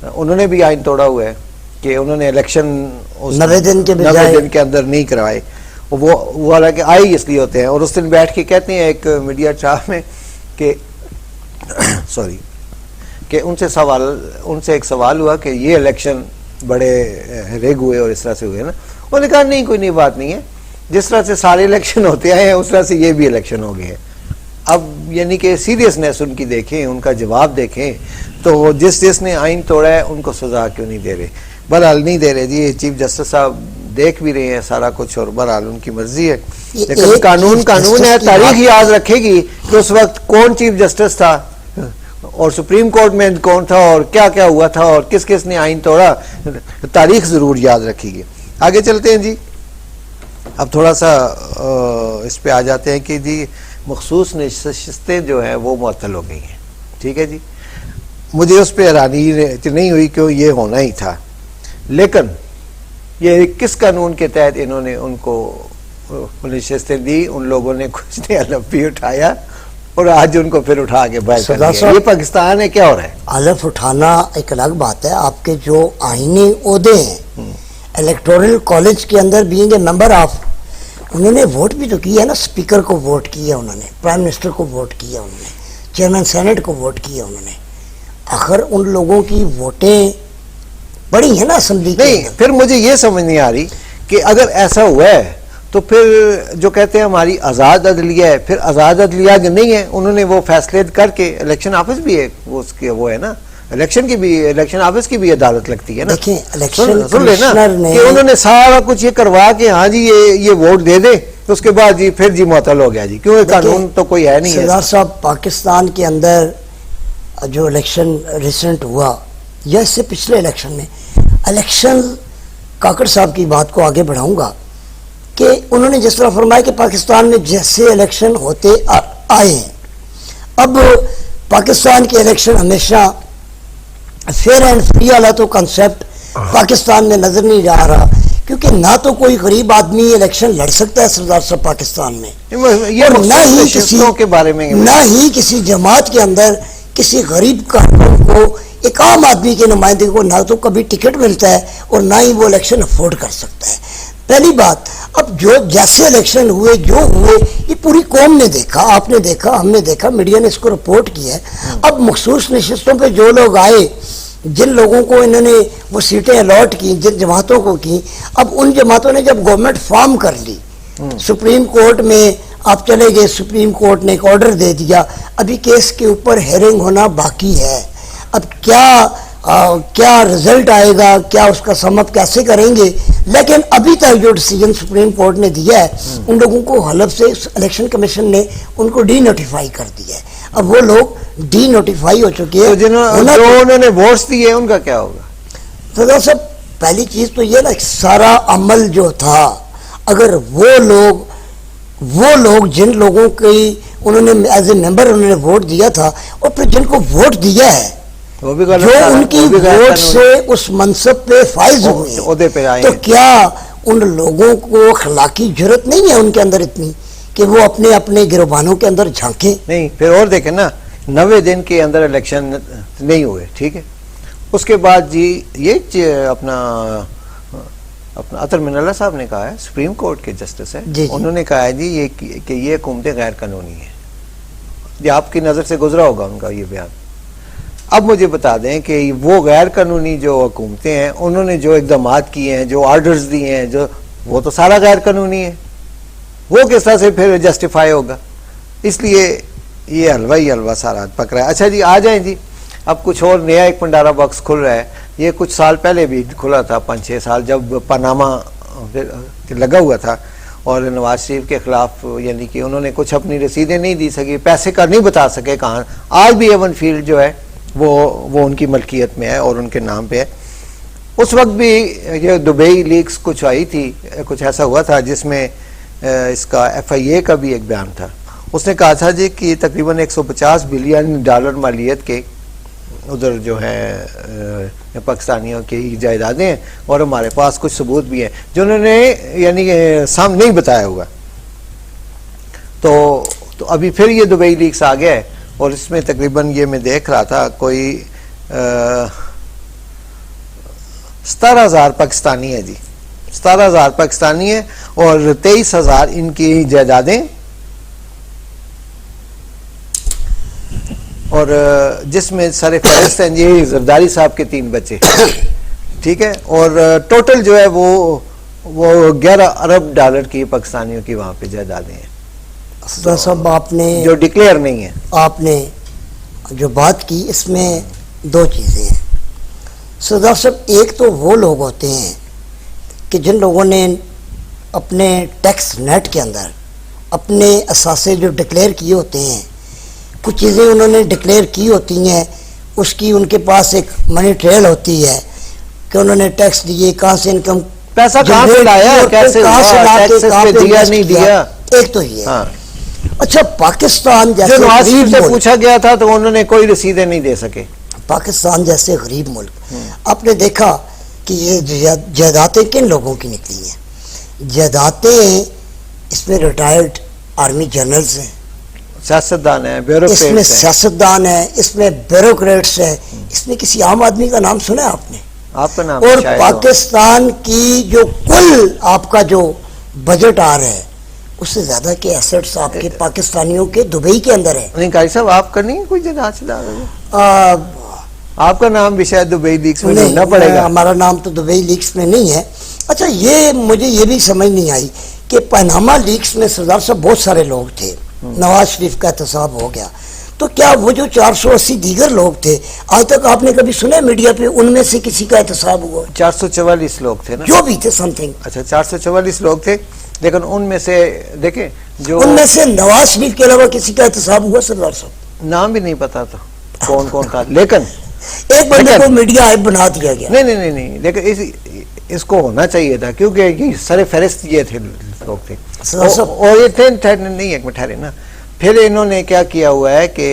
انہوں نے بھی آئین توڑا ہوا ہے کہ انہوں نے الیکشن
90 دن
کے اندر نہیں کروائے. وہ حالانکہ آئے ہی اس لیے ہوتے ہیں, اور اس دن بیٹھ کے کہتے ہیں ایک میڈیا چاہ میں کہ کہ ان سے ایک سوال ہوا کہ یہ الیکشن بڑے ریگ ہوئے اور اس طرح سے ہوئے نا, انہوں نے کہا نہیں کوئی نہیں بات نہیں ہے, جس طرح سے سارے الیکشن ہوتے آئے ہیں اس طرح سے یہ بھی الیکشن ہو گئے ہیں. اب یعنی کہ سیریسنیس ان کی دیکھیں, ان کا جواب دیکھیں, تو جس نے آئین توڑا ہے ان کو سزا کیوں نہیں دے رہے؟ بہرحال نہیں دے رہے جی, چیف جسٹس صاحب دیکھ بھی رہے ہیں سارا کچھ, اور بہرحال ان کی مرضی ہے, لیکن قانون ہے. تاریخ یاد رکھے گی کہ اس وقت کون چیف جسٹس تھا, اور سپریم کورٹ میں کون تھا, اور کیا کیا ہوا تھا, اور کس کس نے آئین توڑا, تاریخ ضرور یاد رکھے گی. آگے چلتے ہیں جی. اب تھوڑا سا اس پہ آ جاتے ہیں کہ جی مخصوص نشستیں جو ہیں وہ معطل ہو گئی ہیں. ٹھیک ہے جی, مجھے اس پہ حیرانی نہیں ہوئی کہ یہ ہونا ہی تھا, لیکن یہ کس قانون کے تحت انہوں نے ان کو نشستیں دی؟ ان لوگوں نے کچھ نے حلف بھی اٹھایا, اور آج ان کو پھر اٹھا کے باہر کر دیا. یہ پاکستان ہے, کیا ہو رہا ہے؟
حلف اٹھانا ایک الگ بات ہے, آپ کے جو آئینی عہدے ہیں الیکٹورل کالج کے اندر بینگ اے ممبر آف، انہوں نے ووٹ بھی تو کیا ہے نا، اسپیکر کو ووٹ کیا انہوں نے، پرائم منسٹر کو ووٹ کیا انہوں نے، چیئرمین سینٹ کو ووٹ کیا انہوں نے. آخر ان لوگوں کی ووٹیں بڑی ہیں نا اسمبلی کے
نہیں. پھر مجھے یہ سمجھ نہیں آ رہی کہ اگر ایسا ہوا ہے تو پھر جو کہتے ہیں ہماری آزاد عدلیہ ہے، پھر آزاد عدلیہ جو نہیں ہے انہوں نے وہ فیصلے کر کے، الیکشن آفس بھی ہے اس کے، وہ ہے نا الیکشن کی بھی، الیکشن آفس کی بھی عدالت لگتی ہے نا.
دیکھیں الیکشن
سن لے نا
کمشنر نے
کہ انہوں نے سارا کچھ یہ کروا کے ہاں جی یہ ووٹ دے دے تو اس کے بعد جی پھر جی معطل ہو گیا جی، کیوں قانون تو کوئی ہے نہیں ہے.
سردار صاحب پاکستان کے اندر جو الیکشن ریسنٹ ہوا یا اس سے پچھلے الیکشن میں، الیکشن کاکڑ صاحب کی بات کو آگے بڑھاؤں گا کہ انہوں نے جس طرح فرمایا کہ پاکستان میں جیسے الیکشن ہوتے آئے ہیں، اب پاکستان کے الیکشن ہمیشہ فیئر اینڈ فری والا تو کنسیپٹ پاکستان میں نظر نہیں آ رہا، کیونکہ نہ تو کوئی غریب آدمی الیکشن لڑ سکتا ہے سردار صاحب پاکستان میں،
یہ نہ کے بارے میں
نہ ہی کسی جماعت کے اندر کسی غریب کارکن کو، ایک عام آدمی کے نمائندے کو نہ تو کبھی ٹکٹ ملتا ہے اور نہ ہی وہ الیکشن افورڈ کر سکتا ہے. پہلی بات، اب جو جیسے الیکشن ہوئے جو ہوئے یہ پوری قوم نے دیکھا، آپ نے دیکھا، ہم نے دیکھا، میڈیا نے اس کو رپورٹ کیا ہے. اب مخصوص نشستوں پہ جو لوگ آئے، جن لوگوں کو انہوں نے وہ سیٹیں الاٹ کی، جن جماعتوں کو کی، اب ان جماعتوں نے جب گورنمنٹ فارم کر لی، سپریم کورٹ میں آپ چلے گئے، سپریم کورٹ نے ایک آرڈر دے دیا، ابھی کیس کے اوپر ہیئرنگ ہونا باقی ہے. اب کیا رزلٹ آئے گا، کیا اس کا سم اپ کیسے کریں گے، لیکن ابھی تک جو ڈیسیجن سپریم کورٹ نے دیا ہے ان لوگوں کو حلف سے الیکشن کمیشن نے ان کو ڈی نوٹیفائی کر دیا ہے. اب وہ لوگ ڈی نوٹیفائی ہو چکے ہیں.
انہوں نے ووٹس دیے ان کا کیا ہوگا؟
سردار صاحب پہلی چیز تو یہ نا، سارا عمل جو تھا، اگر وہ لوگ جن لوگوں کی انہوں نے ایز اے ممبر انہوں نے ووٹ دیا تھا، اور پھر جن کو ووٹ دیا ہے، جو ان کی ووٹ سے اس منصب پہ فائز ہوئے، تو کیا ان لوگوں کو اخلاقی جرت نہیں ہے ان کے اندر اتنی کہ وہ اپنے گروبانوں کے اندر جھانکیں؟
نہیں، پھر اور دیکھیں نا، 90 دن کے اندر الیکشن نہیں ہوئے، ٹھیک ہے، اس کے بعد جی یہ اپنا عطر من اللہ صاحب نے کہا ہے، سپریم کورٹ کے جسٹس ہے، انہوں نے کہا ہے جی کہ یہ حکومتیں غیر قانونی ہیں. یہ آپ کی نظر سے گزرا ہوگا ان کا یہ بیان. اب مجھے بتا دیں کہ وہ غیر قانونی جو حکومتیں ہیں، انہوں نے جو اقدامات کیے ہیں، جو آرڈرز دیے ہیں، وہ تو سارا غیر قانونی ہے. وہ کس طرح سے پھر جسٹیفائی ہوگا؟ اس لیے یہ حلوہ ہی حلوہ سارا پک رہا ہے. اچھا جی، آ جائیں جی، اب کچھ اور نیا ایک پنڈارا باکس کھل رہا ہے. یہ کچھ سال پہلے بھی کھلا تھا، 5-6 سال، جب پاناما لگا ہوا تھا اور نواز شریف کے خلاف، یعنی کہ انہوں نے کچھ اپنی رسیدیں نہیں دی سکی، پیسے کا نہیں بتا سکے کہاں. آج بھی ایون فیلڈ جو ہے وہ ان کی ملکیت میں ہے اور ان کے نام پہ ہے. اس وقت بھی یہ دبئی لیکس کچھ آئی تھی، کچھ ایسا ہوا تھا جس میں اس کا FIA کا بھی ایک بیان تھا. اس نے کہا تھا جی کہ تقریباً $150 بلین مالیت کے ادھر جو ہے پاکستانیوں کی جائیدادیں ہیں، اور ہمارے پاس کچھ ثبوت بھی ہیں جنہوں نے یعنی سامنے نہیں بتایا ہوا. تو ابھی پھر یہ دبئی لیکس آ گیا ہے، اور اس میں تقریباً یہ میں دیکھ رہا تھا کوئی 17,000 پاکستانی ہے جی، 17,000 پاکستانی ہے اور 23,000 ان کی جائیدادیں، اور جس میں سر فہرست ہیں یہ زرداری صاحب کے 3 بچے، ٹھیک ہے، اور ٹوٹل جو ہے وہ $11 ارب کی پاکستانیوں کی وہاں پہ جائیدادیں ہیں.
صاحب آپ نے
جو ڈکلیئر نہیں ہے،
آپ نے جو بات کی اس میں 2 چیزیں ہیں سردار صاحب. ایک تو وہ لوگ ہوتے ہیں کہ جن لوگوں نے اپنے ٹیکس نیٹ کے اندر اپنے اثاثے جو ڈکلیئر کیے ہوتے ہیں، کچھ چیزیں انہوں نے ڈکلیئر کی ہوتی ہیں، اس کی ان کے پاس ایک منی ٹریل ہوتی ہے کہ انہوں نے ٹیکس دیے، کہاں سے انکم،
پیسہ کہاں سے لایا، کیسے دیا نہیں دیا.
ایک تو یہ ہے. اچھا، پاکستان جیسے
نواز شریف سے پوچھا گیا تھا تو انہوں نے کوئی رسیدیں نہیں دے سکے.
پاکستان جیسے غریب ملک، آپ نے دیکھا کہ یہ جائیدادیں کن لوگوں کی نکلی ہیں؟ جائیدادیں اس میں ریٹائرڈ آرمی جنرلز ہیں،
سیاستدان ہیں،
اس میں سیاستدان ہیں، اس میں بیوروکریٹس ہیں، اس میں کسی عام آدمی کا نام سنا ہے آپ نے؟
آپ کا نام
اور پاکستان کی جو کل آپ کا جو بجٹ آ رہا ہے اس سے زیادہ کے ایسٹس آپ کے پاکستانیوں کے دبئی کے اندر ہے.
نہیں قاری صاحب آپ کا نہیں کوئی جگہ چلا رہے، آپ کا نام بھی شاید دبئی لیکس میں ڈھونڈنا پڑے گا.
ہمارا نام تو دبئی لیکس میں نہیں ہے. اچھا یہ مجھے یہ بھی سمجھ نہیں آئی کہ پاناما لیکس میں سردار صاحب بہت سارے لوگ تھے، نواز شریف کا احتساب ہو گیا، تو کیا وہ جو 480 دیگر لوگ تھے آج تک آپ نے کبھی سنا میڈیا پہ ان میں سے کسی کا احتساب ہوا؟
444 لوگ تھے نا،
جو بھی تھے سم تھنگ.
اچھا 444 لوگ تھے، لیکن ان میں سے دیکھیں جو
ان میں سے نواز شریف کے علاوہ کسی کا احتساب ہوا سردار صاحب؟
نام بھی نہیں پتا تھا کون کون تھا، لیکن
ایک بندے کو میڈیا ایپ بنا دیا گیا.
نہیں لیکن اس کو ہونا چاہیے تھا، کیونکہ یہ سر فہرست یہ تھے لوگ تھے، اور یہ تھے نہیں، ایک مٹھہرے نا. پھر انہوں نے کیا کیا ہوا ہے کہ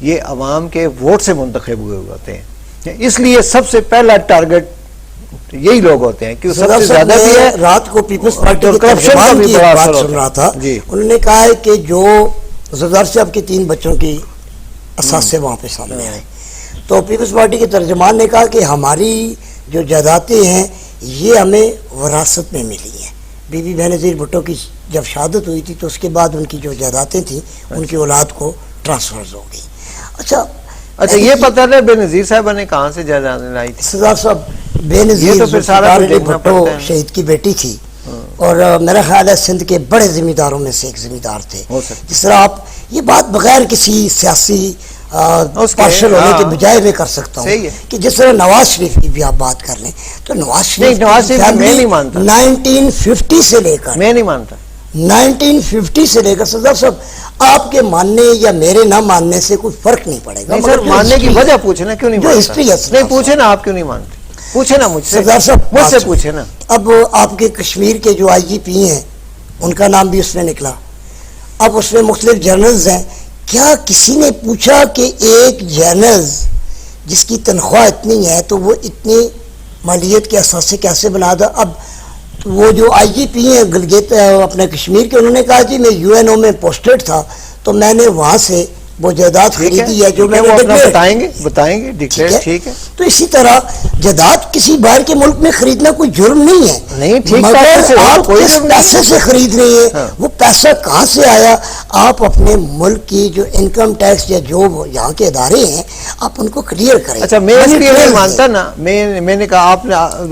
یہ عوام کے ووٹ سے منتخب ہوئے ہوتے ہیں، اس لیے سب سے پہلا ٹارگٹ یہی لوگ ہوتے ہیں، کیونکہ سب سے زیادہ بھی ہے.
رات کو پیپلز پارٹی کے
کرپشن کا
ترجمان
بھی
کی
بڑا
ایک
اثر
بات
ہوتا
سن رہا تھا،
جی.
انہوں نے کہا ہے کہ جو زردار صاحب کے 3 بچوں کی اثاثے وہاں پہ سامنے آئے، تو پیپلز پارٹی کے ترجمان نے کہا کہ ہماری جو جائیدادیں ہیں یہ ہمیں وراثت میں ملی ہیں. بی بی بینظیر بھٹو کی جب شہادت ہوئی تھی تو اس کے بعد ان کی جو جائیدادیں تھیں ان کی اولاد کو ٹرانسفرز ہو گئی. اچھا
یہ پتہ ہے بے نظیر صاحبہ نے کہاں سے جائیدادیں لائی تھی؟
سردار صاحب بے نظیر بھٹو شہید کی بیٹی تھی، اور میرا خیال ہے سندھ کے بڑے ذمہ داروں میں سے ایک ذمہ دار تھے. جس طرح آپ یہ بات بغیر کسی سیاسی پارشل ہونے کے بجائے میں کر سکتا ہوں کہ جس طرح نواز شریف کی بھی آپ بات کر لیں تو نواز شریف
میں نہیں مانتا،
1950 سے لے کر
میں نہیں مانتا
1950 سے لے کر سردار صاحب آپ کے ماننے یا میرے نہ ماننے سے کوئی فرق نہیں پڑے گا.
مگر ماننے کی وجہ پوچھے نا، کیوں نہیں
جو ہسٹری ہے
نہیں پوچھے نا، آپ کیوں نہیں مانتے؟ پوچھے نا مجھ سے،
سردار صاحب
مجھ سے پوچھے نا.
اب آپ کے کشمیر کے جو آئی جی پی ہیں ان کا نام بھی اس میں نکلا، اب اس میں مختلف جنرلز ہیں. کیا کسی نے پوچھا کہ ایک جنرل جس کی تنخواہ اتنی ہے تو وہ اتنی مالیت کے اثاثے کیسے بنا دا؟ اب وہ جو آئی جی پی ہیں گلگت اپنے کشمیر کے، انہوں نے کہا جی میں یو این او میں پوسٹڈ تھا تو میں نے وہاں سے وہ جائیداد خریدی ہے جو میں نے
بتائیں گے ڈکلیئر. ٹھیک ہے،
تو اسی طرح جائیداد کسی باہر کے ملک میں خریدنا کوئی جرم نہیں ہے.
نہیں ٹھیک،
مگر آپ کس پیسے سے خرید رہے ہیں، وہ پیسہ کہاں سے آیا؟ آپ اپنے ملک کی جو انکم ٹیکس یا جو یہاں کے ادارے ہیں آپ ان کو کلیئر کریں.
اچھا میں اس لیے نہیں مانتا نا، میں نے کہا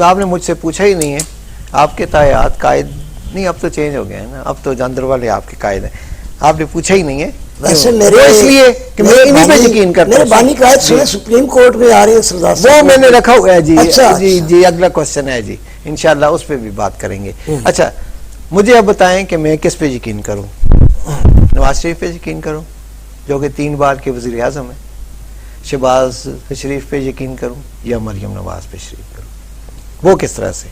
آپ نے مجھ سے پوچھا ہی نہیں ہے. آپ کے تایات قائد نہیں، اب تو چینج ہو گیا ہے نا، اب تو جاندر والے آپ کے قائد ہیں. آپ نے پوچھا ہی نہیں ہے.
ویسے میرے
اس لیے کہ میں انہی پہ یقین کرتا ہوں.
میرے بانی قائد سپریم کورٹ میں آ رہے ہیں سردار صاحب،
وہ میں نے رکھا ہوا ہے جی.
اچھا
جی اگلا کوشچن ہے جی، انشاءاللہ اس پہ بھی بات کریں گے. اچھا مجھے اب بتائیں کہ میں کس پہ یقین کروں؟ نواز شریف پہ یقین کروں جو کہ 3 بار کے وزیر اعظم ہیں، شہباز شریف پہ یقین کروں یا مریم نواز پہ شریف کروں؟ وہ کس طرح سے؟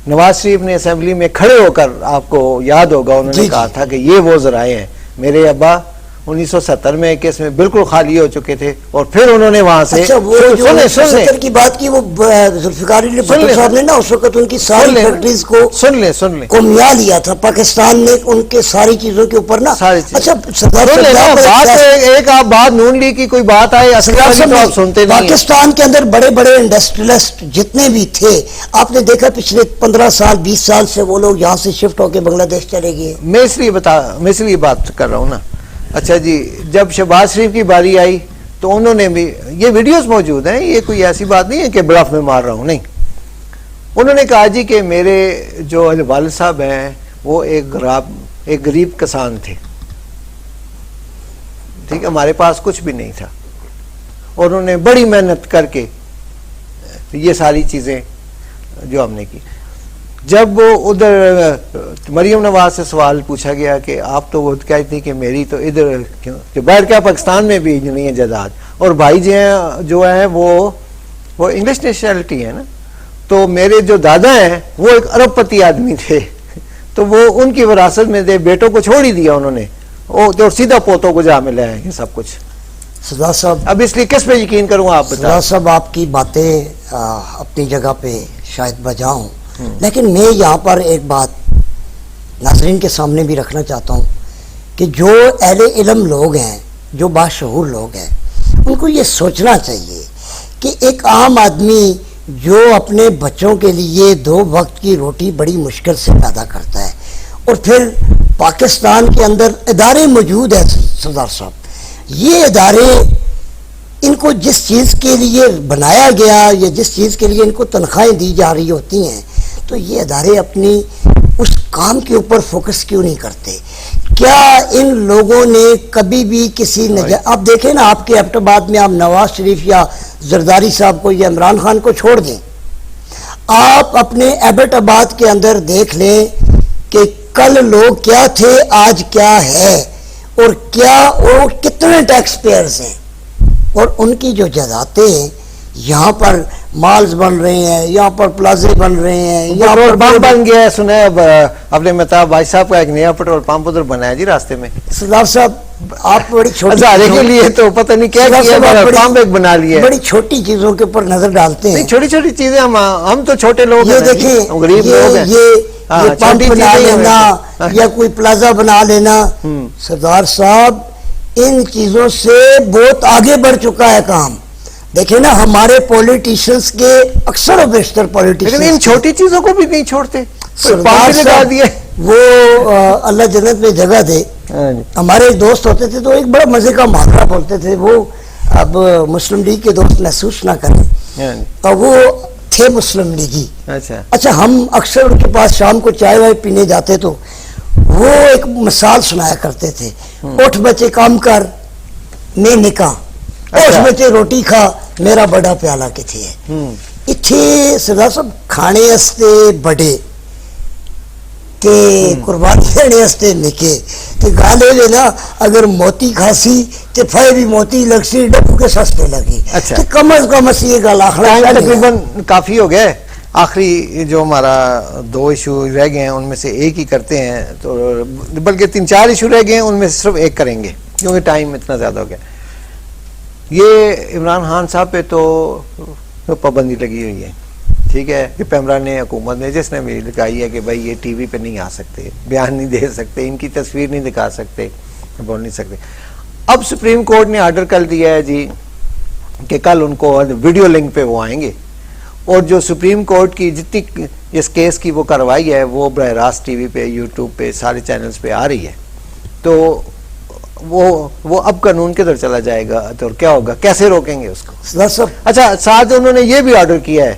نواز شریف نے اسمبلی میں کھڑے ہو کر، آپ کو یاد ہوگا انہوں نے کہا تھا کہ یہ وہ ذرائع ہیں، میرے ابا 1970 میں کیس میں بالکل خالی ہو چکے تھے، اور پھر انہوں نے وہاں سے
سن کی بات کی، وہ ذوالفقار علی بھٹو صاحب نے نا اس وقت ان کی ساری فیکٹریز کو
سن لیں
کو میا لیا تھا پاکستان نے ان کے ساری چیزوں کے اوپر نا. اچھا
ایک آپ بات نون لیگ کی کوئی بات آئے آپ سنتے نہیں.
پاکستان کے اندر بڑے بڑے انڈسٹریلسٹ جتنے بھی تھے آپ نے دیکھا پچھلے 15 سال 20 سال سے وہ لوگ یہاں سے شفٹ ہو کے بنگلہ دیش چلے گئے.
میں اس لیے بات کر رہا ہوں نا. اچھا جی جب شہباز شریف کی باری آئی تو انہوں نے بھی، یہ ویڈیوز موجود ہیں، یہ کوئی ایسی بات نہیں ہے کہ بلف میں مار رہا ہوں، نہیں. انہوں نے کہا جی کہ میرے جو والد صاحب ہیں وہ ایک غریب کسان تھے، ٹھیک ہے، ہمارے پاس کچھ بھی نہیں تھا، اور انہوں نے بڑی محنت کر کے یہ ساری چیزیں جو ہم نے کی. جب ادھر مریم نواز سے سوال پوچھا گیا کہ آپ تو وہ کہتی تھی کہ میری تو ادھر باہر کیا پاکستان میں بھی نہیں ہے جائیداد، اور بھائی جو ہیں وہ انگلش نیشنلٹی ہے نا، تو میرے جو دادا ہیں وہ ایک ارب پتی آدمی تھے، تو وہ ان کی وراثت میں دے بیٹوں کو چھوڑ ہی دیا انہوں نے، اور سیدھا پوتوں کو جا ملا ہے یہ سب کچھ.
سردار صاحب
اب اس لیے کس پہ یقین کروں؟ آپ بتائیں.
سردار صاحب آپ کی باتیں اپنی جگہ پہ شاید بجاؤں، لیکن میں یہاں پر ایک بات ناظرین کے سامنے بھی رکھنا چاہتا ہوں کہ جو اہل علم لوگ ہیں، جو باشعور لوگ ہیں، ان کو یہ سوچنا چاہیے کہ ایک عام آدمی جو اپنے بچوں کے لیے 2 وقت کی روٹی بڑی مشکل سے پیدا کرتا ہے، اور پھر پاکستان کے اندر ادارے موجود ہیں سردار صاحب، یہ ادارے ان کو جس چیز کے لیے بنایا گیا یا جس چیز کے لیے ان کو تنخواہیں دی جا رہی ہوتی ہیں، تو یہ ادارے اپنی اس کام کے اوپر فوکس کیوں نہیں کرتے؟ کیا ان لوگوں نے کبھی بھی کسی آپ دیکھیں نا، آپ کے ایبٹ آباد میں آپ نواز شریف یا زرداری صاحب کو یا عمران خان کو چھوڑ دیں، آپ اپنے ایبٹ آباد کے اندر دیکھ لیں کہ کل لوگ کیا تھے، آج کیا ہے، اور کیا اور کتنے ٹیکس پیئرز ہیں، اور ان کی جو جائیدادیں ہیں، یہاں پر مالز بن رہے ہیں، یہاں پر پلازے بن رہے ہیں، یہاں پر
پمپ بن گیا ہے. سنا ہے اب اپنے مہتاب بھائی صاحب کا ایک نیا پیٹرول پمپ ادھر بنا ہے جی راستے میں.
سردار صاحب آپ بڑی چھوٹی
کے لیے تو پتہ نہیں کیا پمپ ایک بنا لیا ہے،
بڑی چھوٹی چیزوں کے اوپر نظر ڈالتے ہیں.
چھوٹی چھوٹی چیزیں ہم تو چھوٹے لوگ
یہ دیکھیں،
غریب لوگ ہیں،
یہ پمپ بنا لینا یا کوئی پلازا بنا لینا، سردار صاحب ان چیزوں سے بہت آگے بڑھ چکا ہے کام. دیکھیں نا، ہمارے پولیٹیشنز کے اکثر و بیشتر پولیٹیشنز
ان چھوٹی چیزوں کو بھی نہیں چھوڑتے.
سردار صاحب وہ اللہ جنت میں جگہ دے، ہمارے ایک دوست ہوتے تھے تو ایک بڑا مزے کا محاورہ بولتے تھے، وہ اب مسلم لیگ کے دوست محسوس نہ کریں، اور وہ تھے مسلم لیگی. اچھا ہم اکثر ان کے پاس شام کو چائے وائے پینے جاتے تو وہ ایک مثال سنایا کرتے تھے، اٹھ بچے کام کر میں نکاح، اٹھ بچے روٹی کھا میرا بڑا پیالہ کتھی ہے. اتھے سردار صاحب کھانے ہستے بڑے کہ قربانی دینے ہستے نکے، کہ گالے لے نا اگر موتی کھاسی تے پھائے بھی موتی لگ سی ڈبو کے سستے لگی. کہ کم از کم اسی یہ گال آخر
تقریباً کافی ہو گئے. آخری جو ہمارا 2 ایشو رہ گئے ہیں ان میں سے ایک ہی کرتے ہیں، تو بلکہ 3-4 ایشو رہ گئے ہیں ان میں سے صرف ایک کریں گے کیونکہ ٹائم اتنا زیادہ ہو گیا. یہ عمران خان صاحب پہ تو پابندی لگی ہوئی ہے، ٹھیک ہے، کہ پیمرا نے حکومت نے جس نے بھی لگائی ہے کہ بھائی یہ ٹی وی پہ نہیں آ سکتے، بیان نہیں دے سکتے، ان کی تصویر نہیں دکھا سکتے، بول نہیں سکتے. اب سپریم کورٹ نے آرڈر کر دیا ہے جی کہ کل ان کو ویڈیو لنک پہ وہ آئیں گے، اور جو سپریم کورٹ کی جتنی اس کیس کی وہ کارروائی ہے وہ براہ راست ٹی وی پہ، یوٹیوب پہ، سارے چینلز پہ آ رہی ہے. تو وہ اب قانون کدھر چلا جائے گا تو کیا ہوگا، کیسے روکیں گے اس کو؟ اچھا ساتھ انہوں نے یہ بھی آرڈر کیا ہے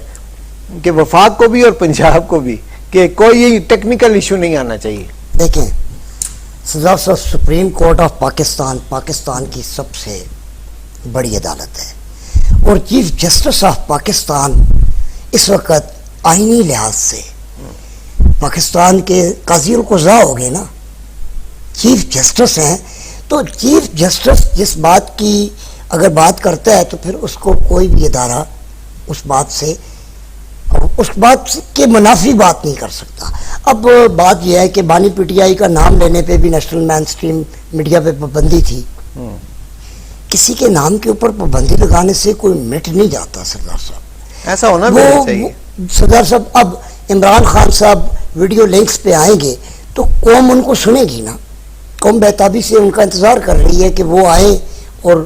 کہ وفاق کو بھی اور پنجاب کو بھی کہ کوئی ٹیکنیکل ایشو نہیں آنا چاہیے.
دیکھیں سردار صاحب، سپریم کورٹ آف پاکستان کی سب سے بڑی عدالت ہے، اور چیف جسٹس آف پاکستان اس وقت آئینی لحاظ سے پاکستان کے قاضی القضاء ہو گئے نا، چیف جسٹس ہیں. تو چیف جسٹس جس بات کی اگر بات کرتا ہے تو پھر اس کو کوئی بھی ادارہ اس بات کے منافی بات نہیں کر سکتا. اب بات یہ ہے کہ بانی پی ٹی آئی کا نام لینے پہ بھی نیشنل مین سٹریم میڈیا پہ پابندی تھی. کسی کے نام کے اوپر پابندی لگانے سے کوئی مٹ نہیں جاتا سردار صاحب،
ایسا ہونا بھی چاہیے.
سردار صاحب اب عمران خان صاحب ویڈیو لنکس پہ آئیں گے تو قوم ان کو سنے گی نا، قوم بیتابی سے ان کا انتظار کر رہی ہے کہ وہ آئیں اور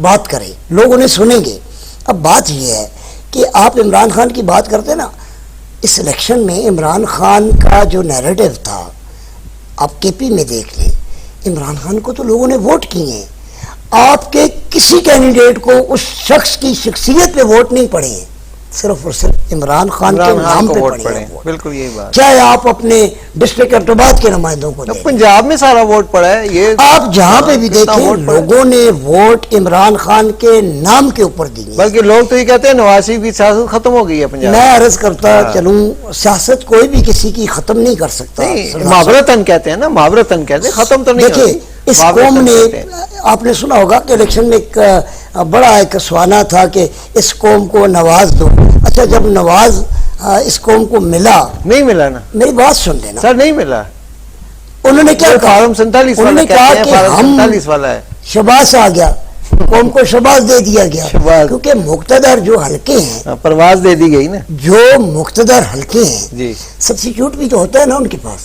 بات کریں، لوگ انہیں سنیں گے. اب بات یہ ہے کہ آپ عمران خان کی بات کرتے نا، اس الیکشن میں عمران خان کا جو نیریٹو تھا، آپ کے پی میں دیکھ لیں، عمران خان کو تو لوگوں نے ووٹ کیے ہیں، آپ کے کسی کینڈیڈیٹ کو اس شخص کی شخصیت پہ ووٹ نہیں پڑے ہیں، صرف اور صرف عمران خان کے نام پہ پڑے ہیں.
بالکل یہی بات.
چاہے آپ اپنے ڈسٹرکٹ ایبٹ کے نمائندوں کو دیکھیں،
پنجاب میں سارا ووٹ پڑا ہے، یہ
آپ جہاں پہ بھی دیکھیں لوگوں نے ووٹ عمران خان کے نام کے اوپر دیے.
بلکہ لوگ تو یہ کہتے ہیں نواز شریف کی سیاست ختم ہو گئی ہے پنجاب.
میں عرض کرتا چلوں، سیاست کوئی بھی کسی کی ختم نہیں کر سکتا.
معاورتاً کہتے ہیں نا، معاورتاً کہتے ہیں، ختم تو نہیں.
دیکھیں اس قوم نے، آپ نے سنا ہوگا کہ الیکشن میں ایک بڑا ایک سوانح تھا کہ اس قوم کو نواز دو. اچھا جب نواز اس قوم کو ملا، نہیں
ملا نا،
میری بات سن لینا
سر، نہیں ملا.
انہوں نے کیا کہا؟
فارم 47
انہوں نے کہا کہ ہم
والا ہے،
شباز آ گیا، قوم کو شباز دے دیا گیا، کیونکہ مقتدر جو حلقے ہیں،
پرواز دے دی گئی نا،
جو مقتدر حلقے ہیں سبسٹیٹیوٹ بھی تو ہوتا ہے نا ان کے پاس،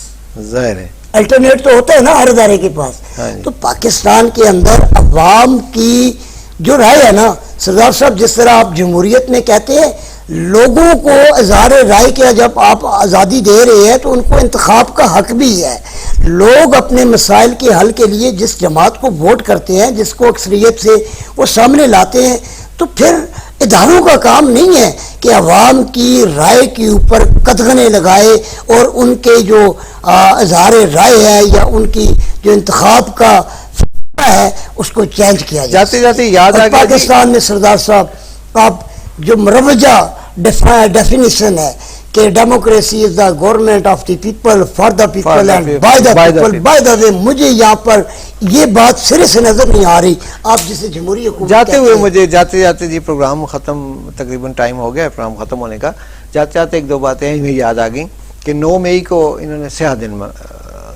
ظاہر ہے
الٹرنیٹ تو ہوتا ہے نا ہر ادارے کے پاس. تو پاکستان کے اندر عوام کی جو رائے ہے نا سردار صاحب، جس طرح آپ جمہوریت میں کہتے ہیں لوگوں کو اظہار رائے کیا جب آپ آزادی دے رہے ہیں تو ان کو انتخاب کا حق بھی ہے. لوگ اپنے مسائل کے حل کے لیے جس جماعت کو ووٹ کرتے ہیں, جس کو اکثریت سے وہ سامنے لاتے ہیں, تو پھر اداروں کا کام نہیں ہے کہ عوام کی رائے کے اوپر قدغنیں لگائے اور ان کے جو اظہار رائے ہے یا ان کی جو انتخاب کا فیصلہ ہے اس کو چینج کیا جائے.
جاتے جاتے یاد آ گیا
پاکستان میں سردار صاحب آپ جو مروجہ ڈیفینیشن ہے کہ democracy is the government of the people for the people and by the people by the way, مجھے یہاں پر یہ بات سرے سے نظر نہیں آ رہی. آپ جسے جمہوری حکومت
جاتے ہوئے مجھے جاتے جاتے جی پروگرام ختم تقریباً ٹائم ہو گیا پروگرام ختم ہونے کا, جاتے جاتے ایک دو باتیں ہمیں یاد آ گئیں کہ 9 مئی کو انہوں نے سیاہ دن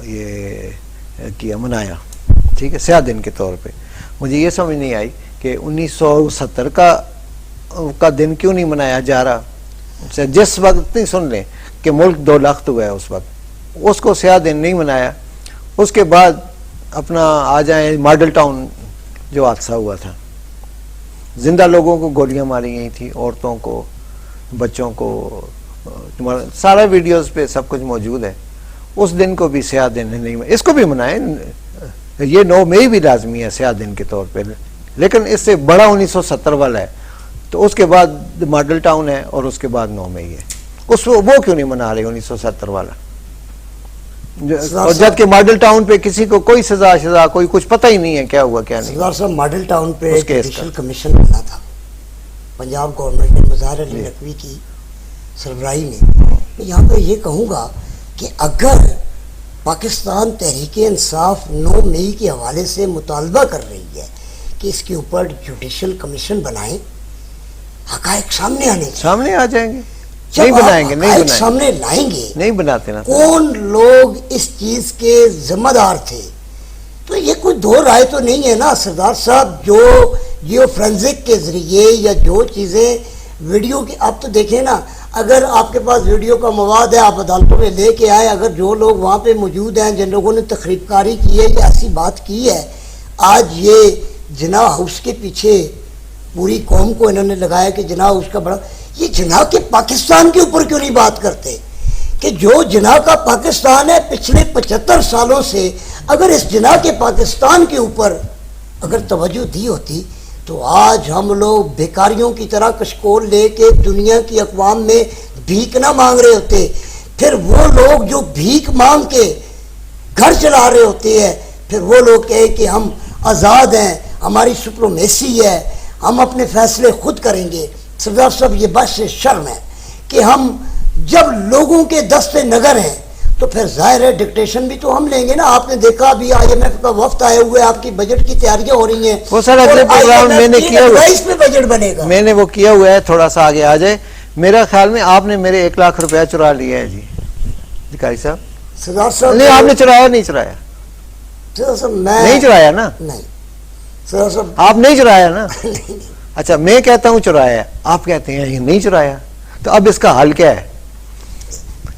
یہ کیا منایا, ٹھیک ہے, سیاہ دن کے طور پہ. مجھے یہ سمجھ نہیں آئی کہ 1970 کا دن کیوں نہیں منایا جا رہا. جس وقت نہیں سن لیں کہ ملک 2 لخت ہوا ہے اس وقت, اس کو سیاہ دن نہیں منایا. اس کے بعد اپنا آ جائیں ماڈل ٹاؤن جو حادثہ ہوا تھا, زندہ لوگوں کو گولیاں ماری گئی تھی, عورتوں کو, بچوں کو, سارا ویڈیوز پہ سب کچھ موجود ہے. اس دن کو بھی سیاہ دن نہیں, اس کو بھی منائیں, یہ 9 مئی بھی لازمی ہے سیاہ دن کے طور پہ, لیکن اس سے بڑا 1970 والا ہے. تو اس کے بعد ماڈل ٹاؤن ہے اور اس کے بعد 9 مئی ہے, وہ کیوں نہیں منا رہے 1970 والا؟ اور جبکہ ماڈل ٹاؤن پہ کسی کو کوئی سزا کوئی کچھ پتہ ہی نہیں ہے کیا ہوا کیا نہیں.
سردار صاحب ماڈل ٹاؤن پہ جوڈیشل کمیشن بنا تھا پنجاب گورنمنٹ نے مظاہر علی نقوی کی سربراہی میں. میں یہاں پہ یہ کہوں گا کہ اگر پاکستان تحریک انصاف 9 مئی کے حوالے سے مطالبہ کر رہی ہے کہ اس کے اوپر جوڈیشل کمیشن بنائیں, حقائق سامنے آنے
سامنے آ جائیں گے. نہیں بنائیں گے, نہیں بنائیں
سامنے لائیں گے,
نہیں بناتے نا.
کون لوگ اس چیز کے ذمہ دار تھے, تو یہ کوئی دو رائے تو نہیں ہے نا سردار صاحب. جو جیو فرینزک کے ذریعے یا جو چیزیں ویڈیو کی, آپ تو دیکھیں نا, اگر آپ کے پاس ویڈیو کا مواد ہے آپ عدالتوں میں لے کے آئے, اگر جو لوگ وہاں پہ موجود ہیں جن لوگوں نے تخریب کاری کی ہے یا ایسی بات کی ہے, آج یہ جناح ہاؤس کے پیچھے پوری قوم کو انہوں نے لگایا کہ جناح ہاؤس کا بڑا, یہ جناح کے پاکستان کے اوپر کیوں نہیں بات کرتے کہ جو جناح کا پاکستان ہے پچھلے 75 سالوں سے, اگر اس جناح کے پاکستان کے اوپر اگر توجہ دی ہوتی تو آج ہم لوگ بیکاریوں کی طرح کشکول لے کے دنیا کی اقوام میں بھیک نہ مانگ رہے ہوتے. پھر وہ لوگ جو بھیک مانگ کے گھر چلا رہے ہوتے ہیں, پھر وہ لوگ کہے کہ ہم آزاد ہیں, ہماری سپریمیسی ہے, ہم اپنے فیصلے خود کریں گے. سردار صاحب یہ بات سے شرم ہے کہ ہم جب لوگوں کے دست نگر ہیں تو پھر ظاہر ہے ڈکٹیشن بھی تو ہم لیں گے نا. آپ نے دیکھا ابھی IMF کا وفد آئے ہوئے, آپ کی بجٹ کی تیاریاں ہو رہی ہیں,
وہ سر اگلے پروگرام میں نے کیا ہوا ہے,
اس پہ بجٹ بنے گا,
میں نے وہ کیا ہوا ہے, تھوڑا سا آگے آ جائے. میرا خیال میں آپ نے میرے 1 لاکھ روپیہ چرا لیا ہے جی ادھیکاری صاحب.
سردار صاحب
نہیں, آپ نے چرایا نہیں چرایا؟
سردار صاحب میں
نہیں چرایا نا,
نہیں سردار صاحب
آپ نہیں چرایا نا. اچھا میں کہتا ہوں چرایا, آپ کہتے ہیں یہ نہیں چرایا, تو اب اس کا حل کیا ہے؟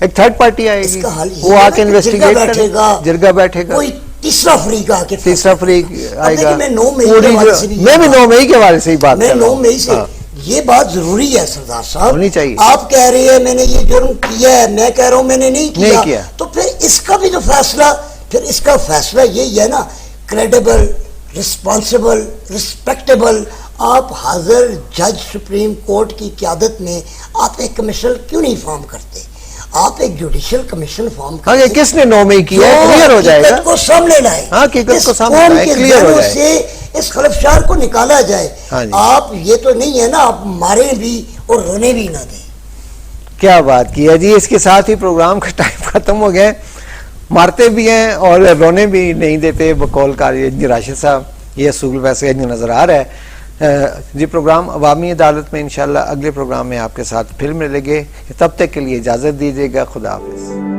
ایک تھرڈ پارٹی آئے گی, وہ آ کے انویسٹیگیٹ کرے گا, جرگا بیٹھے گا,
کوئی تیسرا فریق آ کے
تیسرا فریق آئے گا.
میں 9 مئی کے حوالے سے
میں بھی 9 مئی کے حوالے سے ہی بات کر رہا ہوں.
9 مئی سے یہ بات ضروری ہے سردار صاحب,
ہونی چاہیے.
آپ کہہ رہے ہیں میں نے یہ جرم کیا ہے, میں کہہ رہا ہوں میں نے نہیں کیا, تو پھر اس کا بھی جو فیصلہ, پھر اس کا فیصلہ یہی ہے نا, کریڈیبل, رسپانسیبل, رسپیکٹیبل. آپ حاضر جج سپریم کورٹ کی قیادت میں آپ ایک کمیشن کیوں نہیں فارم کرتے؟ آپ ایک جوڈیشل کمیشن فارم کرتے,
کس نے 9 مئی کیا ہے, کلیئر ہو جائے گا,
کو سامنے لائے,
حقیقت کو سامنے لائے, کلیئر ہو جائے,
سے اس خلفشار کو نکالا جائے. آپ یہ تو نہیں ہے نا آپ مارے بھی اور رونے بھی نہ دیں.
کیا بات کی ہے جی. اس کے ساتھ ہی پروگرام کا ٹائم ختم ہو گیا. مارتے بھی ہیں اور رونے بھی نہیں دیتے بقول قاری راشد صاحب, یہ اصول ویسے نظر آ رہا ہے جی. پروگرام عوامی عدالت میں انشاءاللہ اگلے پروگرام میں آپ کے ساتھ پھر ملیں گے. تب تک کے لیے اجازت دیجیے گا. خدا حافظ.